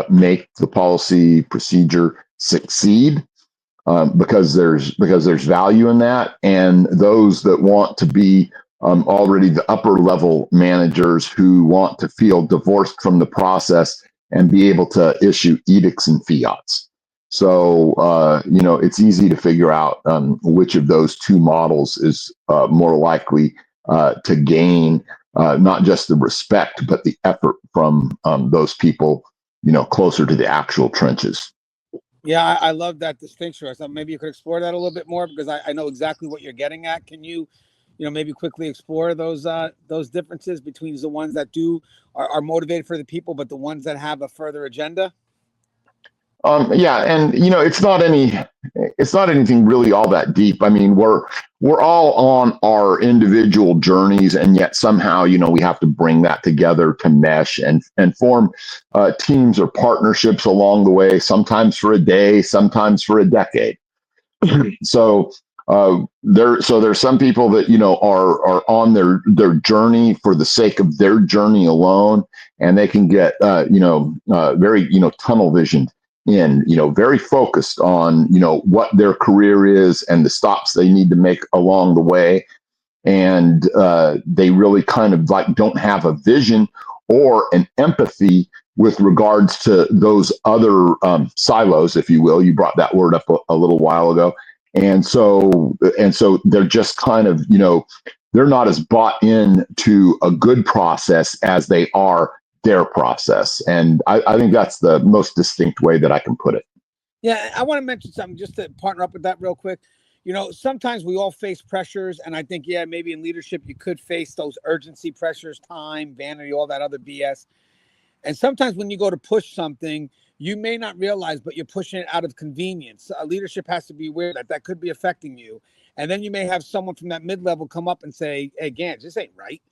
make the policy procedure succeed, because there's value in that. And those that want to be already the upper level managers who want to feel divorced from the process and be able to issue edicts and fiats. So, it's easy to figure out which of those two models is more likely to gain not just the respect, but the effort from those people, closer to the actual trenches. Yeah, I love that distinction. So maybe you could explore that a little bit more, because I know exactly what you're getting at. Can you, maybe quickly explore those differences between the ones that are motivated for the people, but the ones that have a further agenda? Yeah, and it's not anything really all that deep. We're all on our individual journeys, and yet somehow we have to bring that together to mesh and form teams or partnerships along the way. Sometimes for a day, sometimes for a decade. So there's some people that are on their journey for the sake of their journey alone, and they can get very tunnel visioned in, very focused on what their career is and the stops they need to make along the way, and they really kind of don't have a vision or an empathy with regards to those other silos, if you will. You brought that word up a little while ago. And so they're just kind of, they're not as bought in to a good process as they are their process. And I think that's the most distinct way that I can put it. Yeah, I want to mention something just to partner up with that real quick. Sometimes we all face pressures, and I think, yeah, maybe in leadership you could face those urgency pressures, time, vanity, all that other BS. And sometimes when you go to push something, you may not realize, but you're pushing it out of convenience. Leadership has to be aware that that could be affecting you. And then you may have someone from that mid-level come up and say, hey, Gans, this ain't right.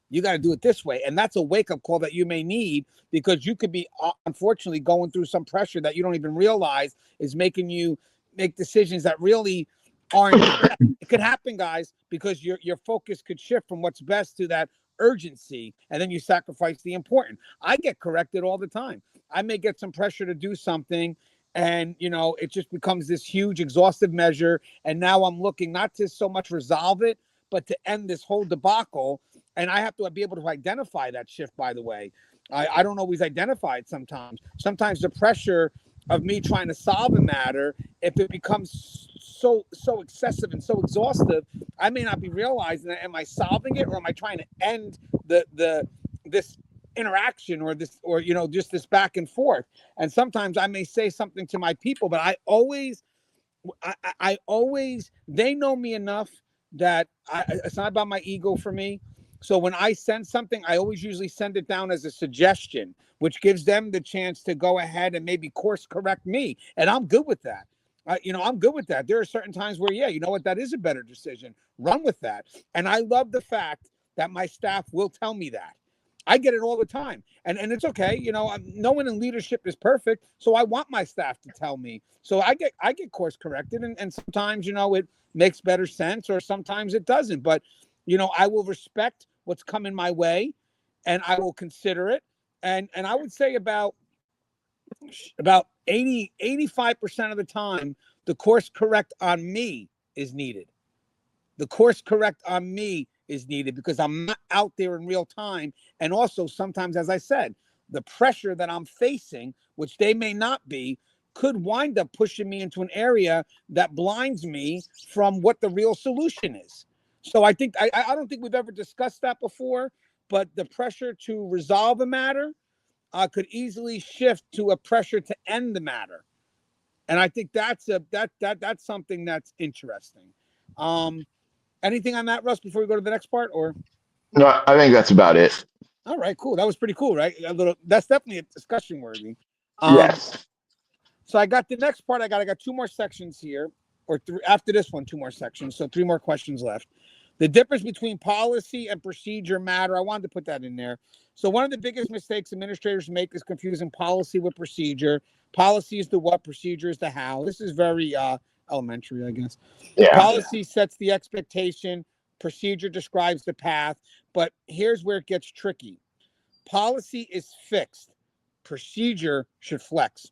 You got to do it this way. And that's a wake-up call that you may need, because you could be, unfortunately, going through some pressure that you don't even realize is making you make decisions that really aren't the best. It could happen, guys, because your focus could shift from what's best to that urgency, and then you sacrifice the important. I get corrected all the time. I may get some pressure to do something, and it just becomes this huge exhaustive measure, and now I'm looking not to so much resolve it, but to end this whole debacle. And I have to be able to identify that shift, by the way. I don't always identify it sometimes. Sometimes the pressure of me trying to solve a matter, if it becomes so excessive and so exhaustive, I may not be realizing that. Am I solving it, or am I trying to end this interaction, or just this back and forth? And sometimes I may say something to my people, but I always they know me enough that it's not about my ego for me. So when I send something, I always usually send it down as a suggestion, which gives them the chance to go ahead and maybe course correct me. And I'm good with that. I'm good with that. There are certain times where, yeah, you know what, that is a better decision. Run with that. And I love the fact that my staff will tell me that. I get it all the time. And it's okay. No one in leadership is perfect. So I want my staff to tell me. So I get course corrected. And sometimes, it makes better sense, or sometimes it doesn't. But, I will respect what's coming my way, and I will consider it. And I would say about 85% of the time, the course correct on me is needed. The course correct on me is needed because I'm not out there in real time. And also sometimes, as I said, the pressure that I'm facing, which they may not be, could wind up pushing me into an area that blinds me from what the real solution is. So I think I don't think we've ever discussed that before, but the pressure to resolve a matter could easily shift to a pressure to end the matter. And I think that's something that's interesting. Anything on that, Russ, before we go to the next part? Or No, I think that's about it. all right, cool. That was pretty cool, right? That's definitely a discussion worthy. Yes. So I got the next part. I got two more sections here, or after this one, two more sections. So 3 more questions left. The difference between policy and procedure matter. I wanted to put that in there. So one of the biggest mistakes administrators make is confusing policy with procedure. Policy is the what, procedure is the how. This is very elementary, I guess. Yeah. Policy sets the expectation. Procedure describes the path. But here's where it gets tricky. Policy is fixed. Procedure should flex.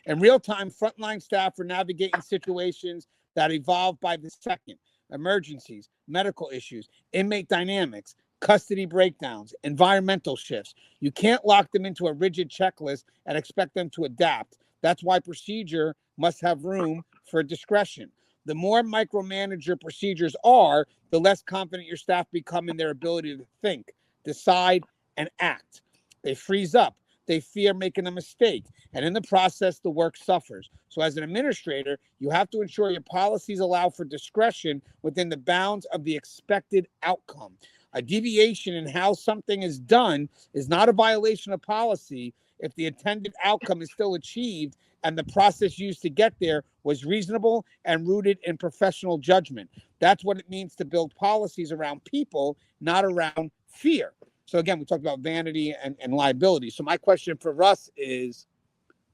In real time, frontline staff are navigating situations that evolve by the second. Emergencies, medical issues, inmate dynamics, custody breakdowns, environmental shifts. You can't lock them into a rigid checklist and expect them to adapt. That's why procedure must have room for discretion. The more micromanaged your procedures are, the less confident your staff become in their ability to think, decide, and act. They freeze up. They fear making a mistake. And in the process, the work suffers. So as an administrator, you have to ensure your policies allow for discretion within the bounds of the expected outcome. A deviation in how something is done is not a violation of policy if the intended outcome is still achieved and the process used to get there was reasonable and rooted in professional judgment. That's what it means to build policies around people, not around fear. So again, we talked about vanity and liability. So my question for Russ is,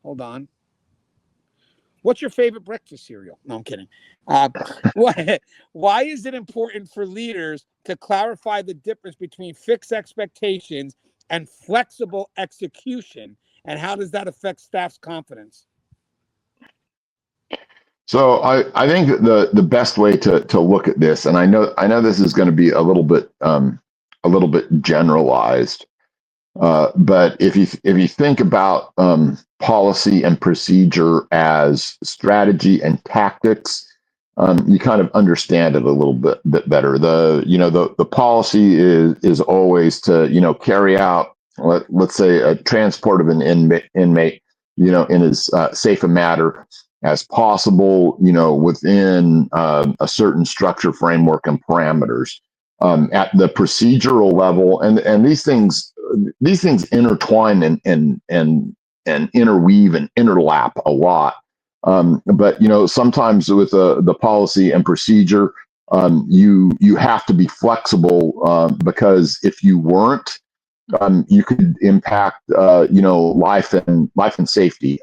hold on. What's your favorite breakfast cereal? No, I'm kidding. Why is it important for leaders to clarify the difference between fixed expectations and flexible execution? And how does that affect staff's confidence? So I think the best way to look at this, and I know this is going to be a little bit generalized, but if you think about policy and procedure as strategy and tactics, you kind of understand it a little bit better. The policy is always to carry out, let's say, a transport of an inmate in as safe a manner as possible, within a certain structure, framework, and parameters. At the procedural level, and these things intertwine and interweave and interlap a lot. But sometimes with the policy and procedure, you have to be flexible, because if you weren't, you could impact life and safety.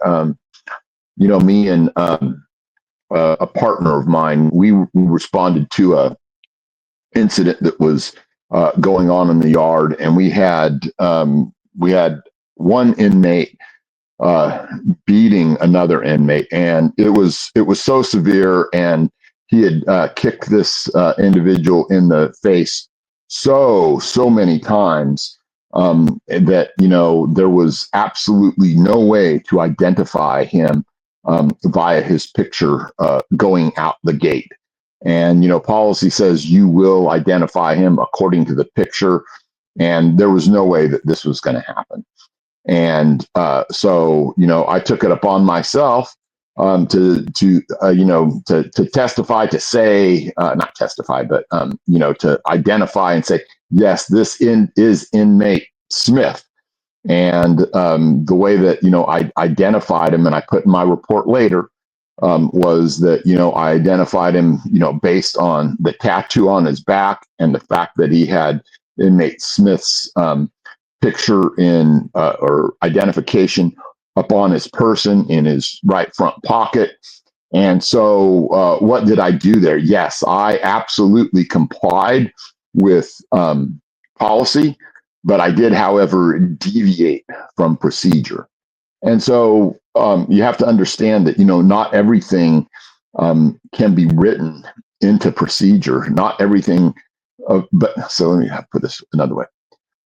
Me and a partner of mine, we responded to a incident that was going on in the yard, and we had one inmate beating another inmate, and it was so severe, and he had kicked this individual in the face so many times, that there was absolutely no way to identify him via his picture going out the gate. And policy says you will identify him according to the picture, and there was no way that this was going to happen. And so I took it upon myself to testify, to say, not testify, but to identify and say, yes, this is inmate Smith. And the way that I identified him, and I put in my report later, was that I identified him based on the tattoo on his back and the fact that he had inmate Smith's picture in or identification upon his person in his right front pocket. And so what did I do there? Yes, I absolutely complied with policy, but I did, however, deviate from procedure. And so you have to understand that not everything can be written into procedure. Not everything. But so let me put this another way.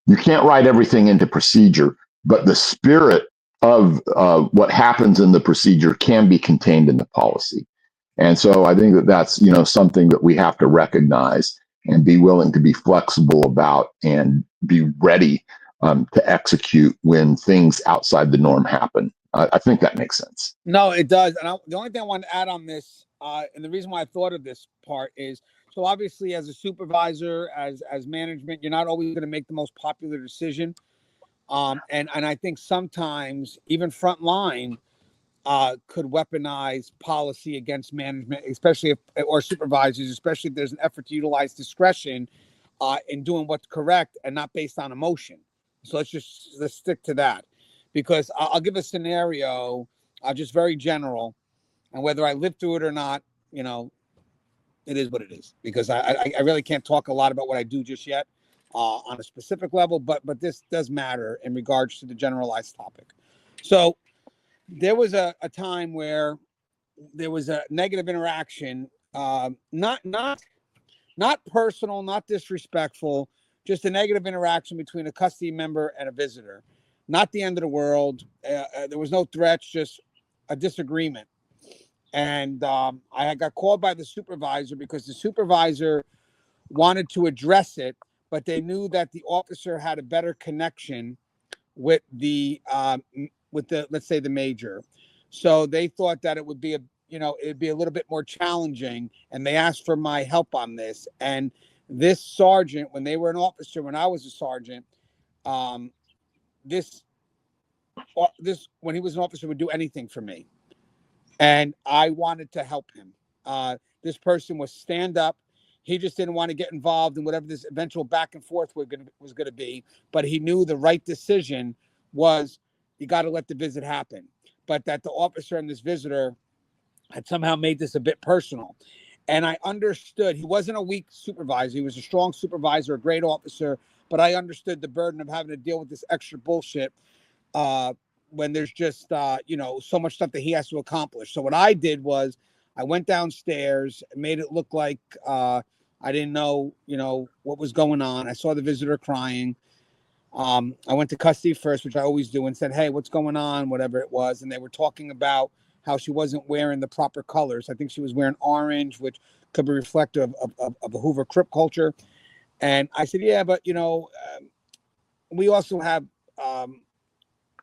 You can't write everything into procedure, but the spirit of what happens in the procedure can be contained in the policy. And so I think that that's something that we have to recognize and be willing to be flexible about and be ready to execute when things outside the norm happen. I think that makes sense. No, it does. And the only thing I want to add on this, and the reason why I thought of this part is, so obviously as a supervisor, as management, you're not always going to make the most popular decision. And I think sometimes even frontline could weaponize policy against management, especially or supervisors, especially if there's an effort to utilize discretion in doing what's correct and not based on emotion. So let's stick to that, because I'll give a scenario, just very general, and whether I live through it or not, it is what it is, because I really can't talk a lot about what I do just yet on a specific level, but this does matter in regards to the generalized topic. So there was a time where there was a negative interaction, not personal, not disrespectful, just a negative interaction between a custody member and a visitor. Not the end of the world. There was no threats, just a disagreement. And I got called by the supervisor because the supervisor wanted to address it, but they knew that the officer had a better connection with the let's say the major. So they thought that it would be it'd be a little bit more challenging, and they asked for my help on this. And this sergeant, when they were an officer, when I was a sergeant, this when he was an officer would do anything for me, and I wanted to help him. This person was stand up. He just didn't want to get involved in whatever this eventual back and forth was going to be. But he knew the right decision was, you got to let the visit happen. But that the officer and this visitor had somehow made this a bit personal. And I understood he wasn't a weak supervisor. He was a strong supervisor, a great officer. But I understood the burden of having to deal with this extra bullshit when there's just, so much stuff that he has to accomplish. So what I did was I went downstairs, made it look like I didn't know, what was going on. I saw the visitor crying. I went to custody first, which I always do, and said, hey, what's going on, whatever it was. And they were talking about how she wasn't wearing the proper colors. I think she was wearing orange, which could be reflective of a Hoover Crip culture. And I said, yeah, but, we also have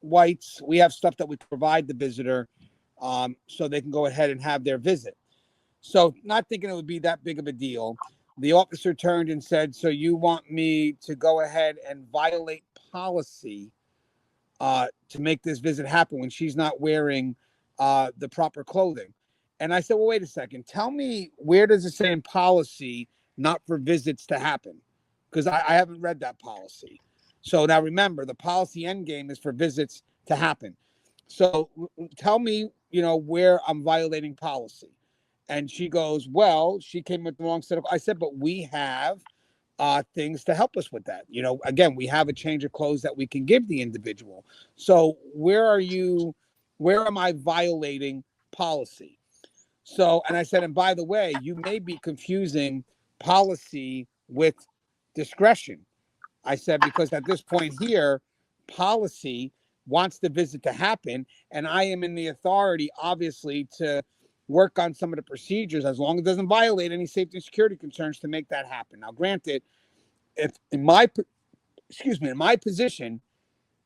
whites. We have stuff that we provide the visitor so they can go ahead and have their visit. So not thinking it would be that big of a deal, the officer turned and said, so you want me to go ahead and violate policy to make this visit happen when she's not wearing the proper clothing? And I said, well, wait a second. Tell me, where does it say in policy not for visits to happen? Because I haven't read that policy. So now remember, the policy end game is for visits to happen. So tell me, where I'm violating policy. And she goes, well, she came with the wrong set of, I said, but we have things to help us with that. Again, we have a change of clothes that we can give the individual. So where am I violating policy? So, and I said, and by the way, you may be confusing policy with discretion. I said, because at this point here, policy wants the visit to happen, and I am in the authority, obviously, to work on some of the procedures as long as it doesn't violate any safety and security concerns to make that happen. Now, granted, if in my position,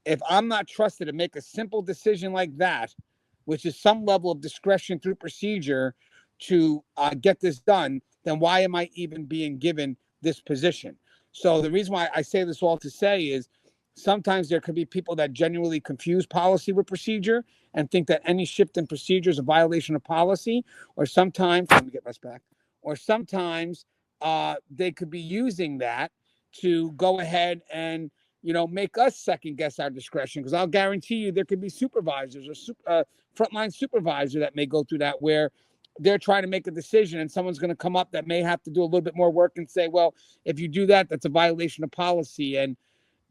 if I'm not trusted to make a simple decision like that, which is some level of discretion through procedure to get this done, then why am I even being given this position? So the reason why I say this all to say is sometimes there could be people that genuinely confuse policy with procedure and think that any shift in procedure is a violation of policy, or sometimes, let me get this back, or sometimes they could be using that to go ahead and make us second guess our discretion. Because I'll guarantee you there could be supervisors or frontline supervisor that may go through that, where they're trying to make a decision and someone's going to come up that may have to do a little bit more work and say, well, if you do that, that's a violation of policy. And,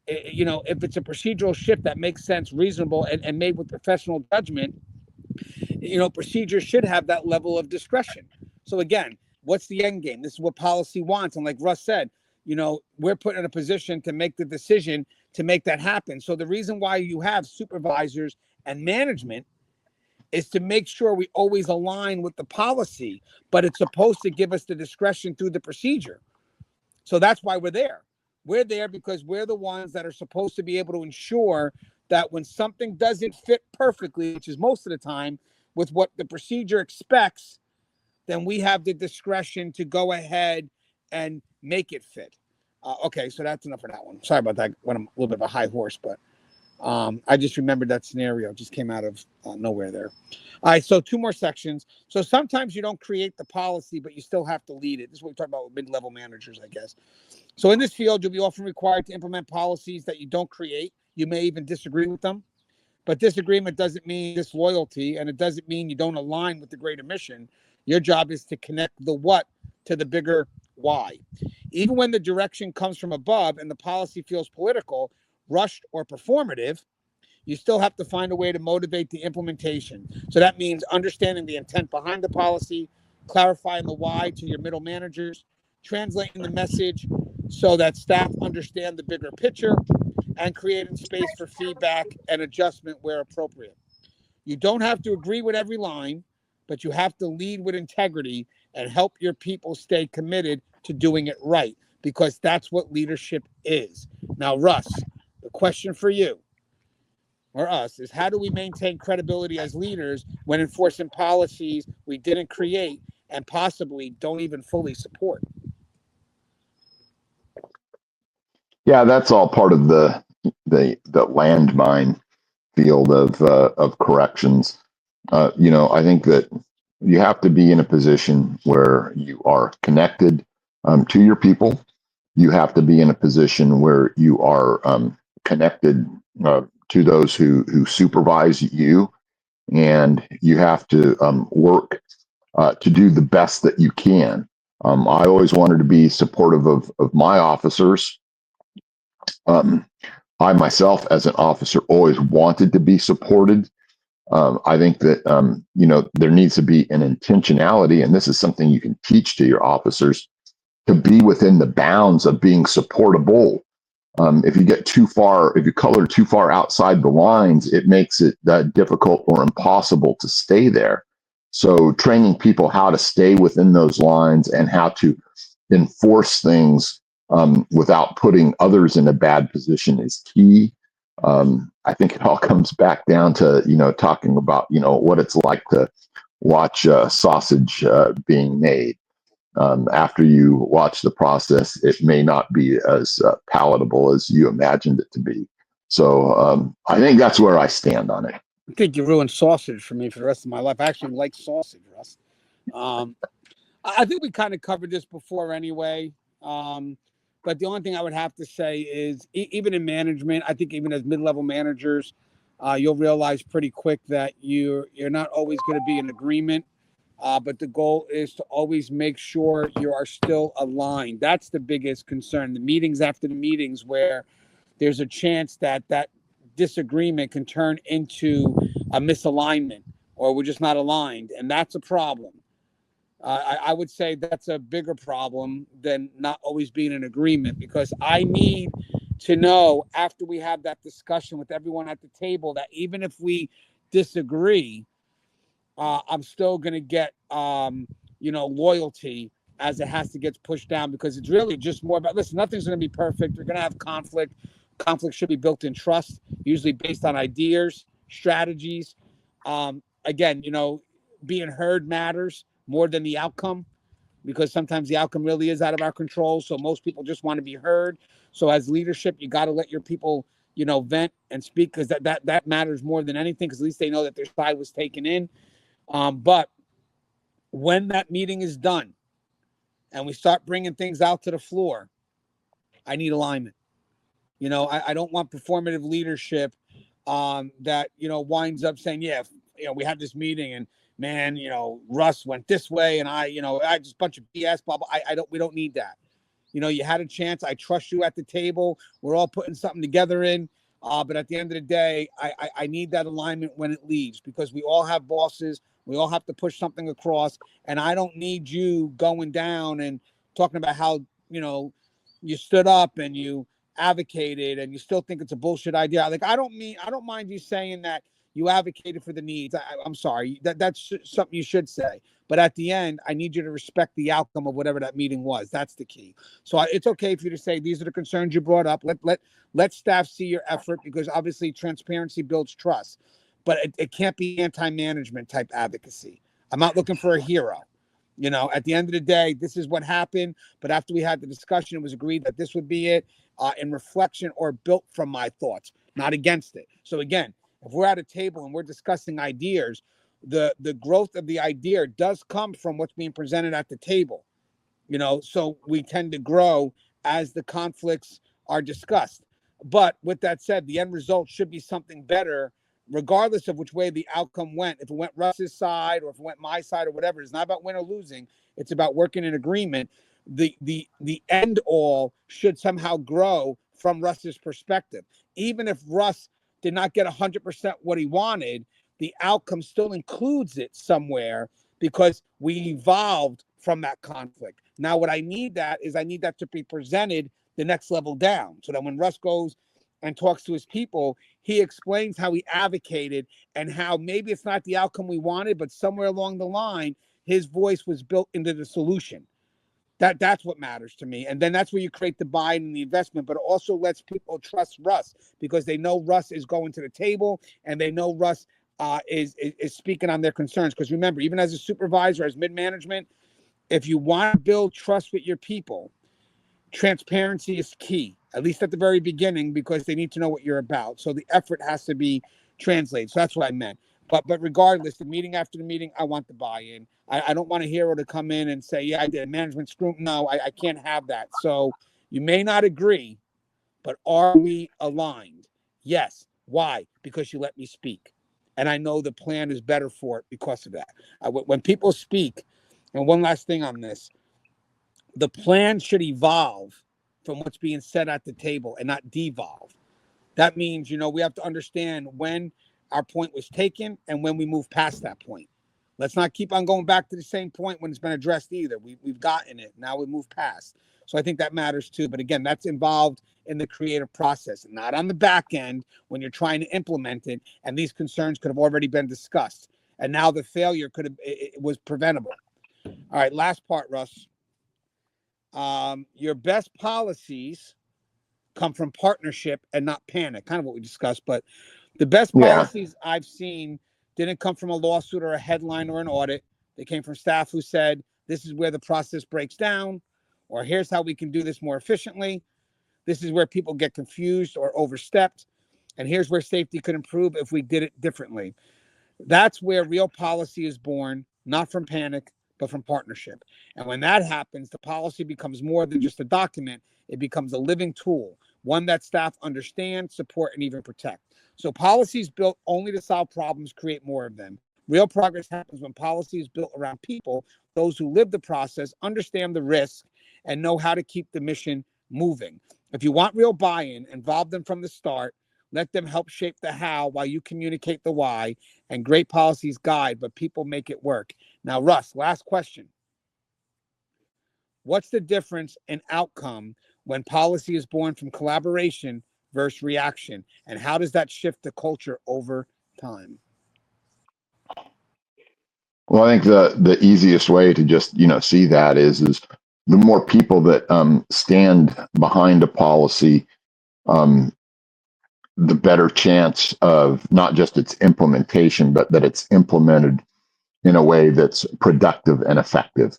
if it's a procedural shift that makes sense, reasonable, and made with professional judgment, procedures should have that level of discretion. So again, what's the end game? This is what policy wants. And like Russ said, we're put in a position to make the decision to make that happen. So the reason why you have supervisors and management is to make sure we always align with the policy, but it's supposed to give us the discretion through the procedure. So that's why we're there. We're there because we're the ones that are supposed to be able to ensure that when something doesn't fit perfectly, which is most of the time with what the procedure expects, then we have the discretion to go ahead and make it fit. Okay, so that's enough for that one. Sorry about that. Went a little bit of a high horse, but I just remembered that scenario. Just came out of nowhere there. All right, so 2 more sections. So sometimes you don't create the policy, but you still have to lead it. This is what we talk about with mid-level managers, I guess. So in this field, you'll be often required to implement policies that you don't create. You may even disagree with them. But disagreement doesn't mean disloyalty, and it doesn't mean you don't align with the greater mission. Your job is to connect the what to the bigger why. Even when the direction comes from above and the policy feels political, rushed, or performative, you still have to find a way to motivate the implementation. So that means understanding the intent behind the policy, clarifying the why to your middle managers, translating the message so that staff understand the bigger picture, and creating space for feedback and adjustment where appropriate. You don't have to agree with every line, but you have to lead with integrity and help your people stay committed to doing it right, because that's what leadership is. Now, Russ, the question for you or us is, how do we maintain credibility as leaders when enforcing policies we didn't create and possibly don't even fully support? Yeah, that's all part of the landmine field of corrections. I think that you have to be in a position where you are connected to your people. You have to be in a position where you are connected to those who supervise you, and you have to work to do the best that you can. I always wanted to be supportive of my officers. I myself, as an officer, always wanted to be supported. I think that there needs to be an intentionality, and this is something you can teach to your officers, to be within the bounds of being supportable. If you get too far, if you color too far outside the lines, it makes it difficult or impossible to stay there. So training people how to stay within those lines and how to enforce things without putting others in a bad position is key. I think it all comes back down to, talking about, what it's like to watch sausage being made. After you watch the process, it may not be as palatable as you imagined it to be. So I think that's where I stand on it. I think you ruined sausage for me for the rest of my life. I actually like sausage, Russ. Um, I think we kind of covered this before anyway. But the only thing I would have to say is, even in management, I think even as mid-level managers, you'll realize pretty quick that you're not always going to be in agreement. But the goal is to always make sure you are still aligned. That's the biggest concern. The meetings after the meetings where there's a chance that that disagreement can turn into a misalignment, or we're just not aligned, and that's a problem. I would say that's a bigger problem than not always being in agreement, because I need to know after we have that discussion with everyone at the table that even if we disagree, I'm still going to get, loyalty as it has to get pushed down, because it's really just more about, listen, nothing's going to be perfect. You're going to have conflict. Conflict should be built in trust, usually based on ideas, strategies. Again, being heard matters more than the outcome, because sometimes the outcome really is out of our control. So most people just want to be heard. So as leadership, you got to let your people, vent and speak, because that matters more than anything, because at least they know that their side was taken in. But when that meeting is done and we start bringing things out to the floor, I need alignment. I don't want performative leadership that, winds up saying, yeah, we had this meeting and man, Russ went this way and I just bunch of BS, blah, blah. We don't need that. You had a chance. I trust you at the table. We're all putting something together in. But at the end of the day, I need that alignment when it leaves, because we all have bosses. We all have to push something across. And I don't need you going down and talking about how, you stood up and you advocated and you still think it's a bullshit idea. Like, I don't mind you saying that you advocated for the needs. I'm sorry. That's something you should say. But at the end, I need you to respect the outcome of whatever that meeting was. That's the key. So it's okay for you to say, these are the concerns you brought up. Let staff see your effort, because obviously transparency builds trust. But it can't be anti-management type advocacy. I'm not looking for a hero. At the end of the day, this is what happened. But after we had the discussion, it was agreed that this would be it, in reflection or built from my thoughts, not against it. So again, if we're at a table and we're discussing ideas, the growth of the idea does come from what's being presented at the table. So we tend to grow as the conflicts are discussed. But with that said, the end result should be something better, regardless of which way the outcome went. If it went Russ's side or if it went my side or whatever, it's not about win or losing. It's about working in agreement. The end all should somehow grow from Russ's perspective. Even if Russ did not get 100% what he wanted, the outcome still includes it somewhere, because we evolved from that conflict. Now, what I need that to be presented the next level down, so that when Russ goes and talks to his people, he explains how he advocated and how maybe it's not the outcome we wanted, but somewhere along the line, his voice was built into the solution. That's what matters to me. And then that's where you create the buy-in and the investment, but it also lets people trust Russ, because they know Russ is going to the table and they know Russ is speaking on their concerns. Because remember, even as a supervisor, as mid-management, if you want to build trust with your people, transparency is key, at least at the very beginning, because they need to know what you're about. So the effort has to be translated. So that's what I meant. But regardless, the meeting after the meeting, I want the buy-in. I don't want a hero to come in and say, yeah, I did management screw. No, I can't have that. So you may not agree, but are we aligned? Yes. Why? Because you let me speak. And I know the plan is better for it because of that. When people speak, and one last thing on this, the plan should evolve from what's being said at the table and not devolve. That means, we have to understand when our point was taken and when we move past that point. Let's not keep on going back to the same point when it's been addressed either. We've gotten it. Now we move past. So I think that matters too. But again, that's involved in the creative process, not on the back end when you're trying to implement it. And these concerns could have already been discussed. And now the failure it was preventable. All right, last part, Russ. Your best policies come from partnership and not panic, kind of what we discussed. But the best Yeah. policies I've seen didn't come from a lawsuit or a headline or an audit. They came from staff who said, this is where the process breaks down, or here's how we can do this more efficiently. This is where people get confused or overstepped. And here's where safety could improve if we did it differently. That's where real policy is born, not from panic, but from partnership. And when that happens, the policy becomes more than just a document. It becomes a living tool, one that staff understand, support, and even protect. So policies built only to solve problems create more of them. Real progress happens when policy is built around people, those who live the process, understand the risk, and know how to keep the mission moving. If you want real buy-in, involve them from the start. Let them help shape the how while you communicate the why. And great policies guide, but people make it work. Now, Russ, last question. What's the difference in outcome when policy is born from collaboration versus reaction? And how does that shift the culture over time? Well, I think the easiest way to just see that is the more people that stand behind a policy, the better chance of not just its implementation, but that it's implemented in a way that's productive and effective.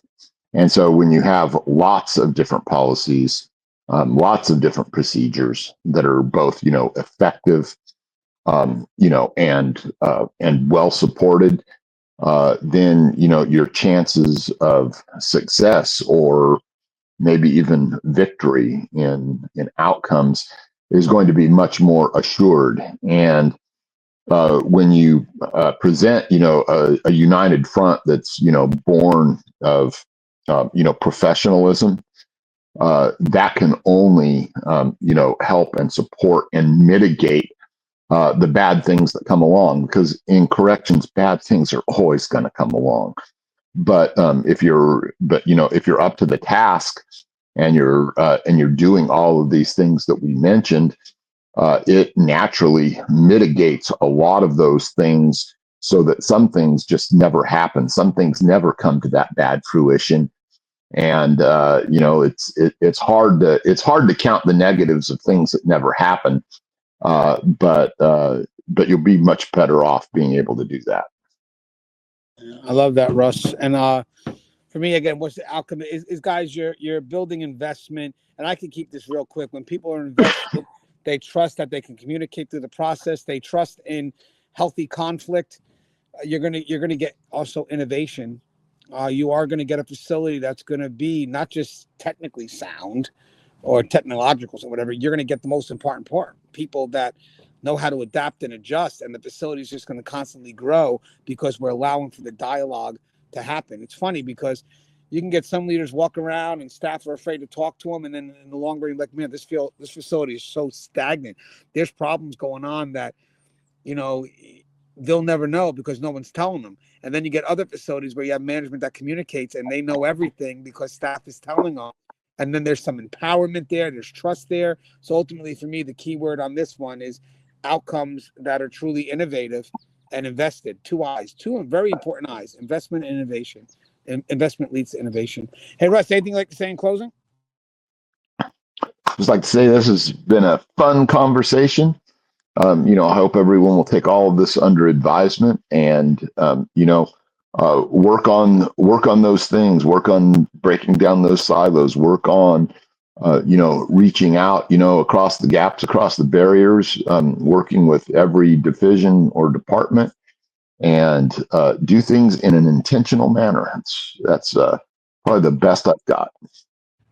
And so when you have lots of different policies, lots of different procedures that are both effective, and well supported, then your chances of success or maybe even victory in outcomes is going to be much more assured. And when you present a united front that's born of professionalism, that can only help and support and mitigate the bad things that come along, because in corrections, bad things are always going to come along. But if you're up to the task and you're doing all of these things that we mentioned, it naturally mitigates a lot of those things, so that some things just never happen. Some things never come to that bad fruition. And it's hard to count the negatives of things that never happen. But you'll be much better off being able to do that. I love that, Russ. And for me, again, what's the outcome is guys, you're building investment. And I can keep this real quick. When people are invested, they trust that they can communicate through the process. They trust in healthy conflict. You're gonna get also innovation. You are going to get a facility that's going to be not just technically sound or technological or whatever. You're going to get the most important part: people that know how to adapt and adjust, and the facility is just going to constantly grow because we're allowing for the dialogue to happen. It's funny because you can get some leaders walk around and staff are afraid to talk to them, and then in the long run, like, man, this facility is so stagnant. There's problems going on that they'll never know because no one's telling them. And then you get other facilities where you have management that communicates and they know everything because staff is telling them. And then there's some empowerment there. There's trust there. So ultimately, for me, the key word on this one is outcomes that are truly innovative and invested. Two very important eyes: investment and innovation. Investment leads to innovation. Hey, Russ, anything you'd like to say in closing? Just like to say this has been a fun conversation. I hope everyone will take all of this under advisement and, work on those things, work on breaking down those silos, work on, reaching out, across the gaps, across the barriers, working with every division or department, and do things in an intentional manner. That's probably the best I've got.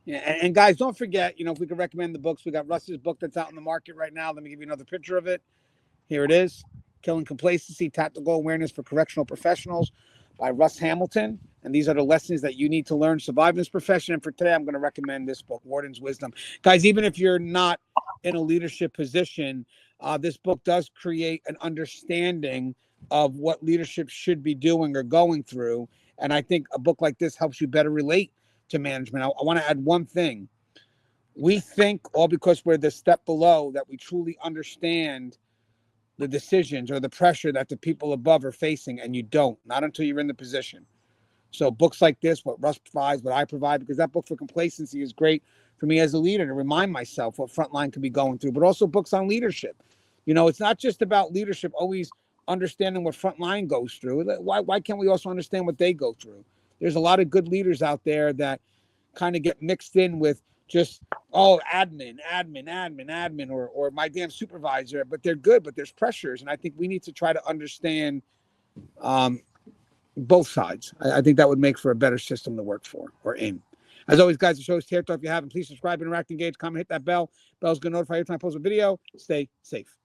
Yeah, and guys, don't forget, if we could recommend the books, we got Russ's book that's out in the market right now. Let me give you another picture of it. Here it is: Killing Complacency, Tactical Awareness for Correctional Professionals by Russ Hamilton. And these are the lessons that you need to learn to survive in this profession. And for today, I'm going to recommend this book, Warden's Wisdom. Guys, even if you're not in a leadership position, this book does create an understanding of what leadership should be doing or going through. And I think a book like this helps you better relate to management. I want to add one thing. We think, all because we're the step below, that we truly understand the decisions or the pressure that the people above are facing, and you don't, not until you're in the position. So books like this, what Russ provides, what I provide, because that book for complacency is great for me as a leader to remind myself what frontline could be going through, but also books on leadership. It's not just about leadership always understanding what frontline goes through. Why can't we also understand what they go through? There's a lot of good leaders out there that kind of get mixed in with just, admin, or my damn supervisor, but they're good, but there's pressures. And I think we need to try to understand both sides. I think that would make for a better system to work for or in. As always, guys, the show is Tear Talk. If you haven't, please subscribe, interact, engage, comment, hit that bell. Bell's going to notify you every time I post a video. Stay safe.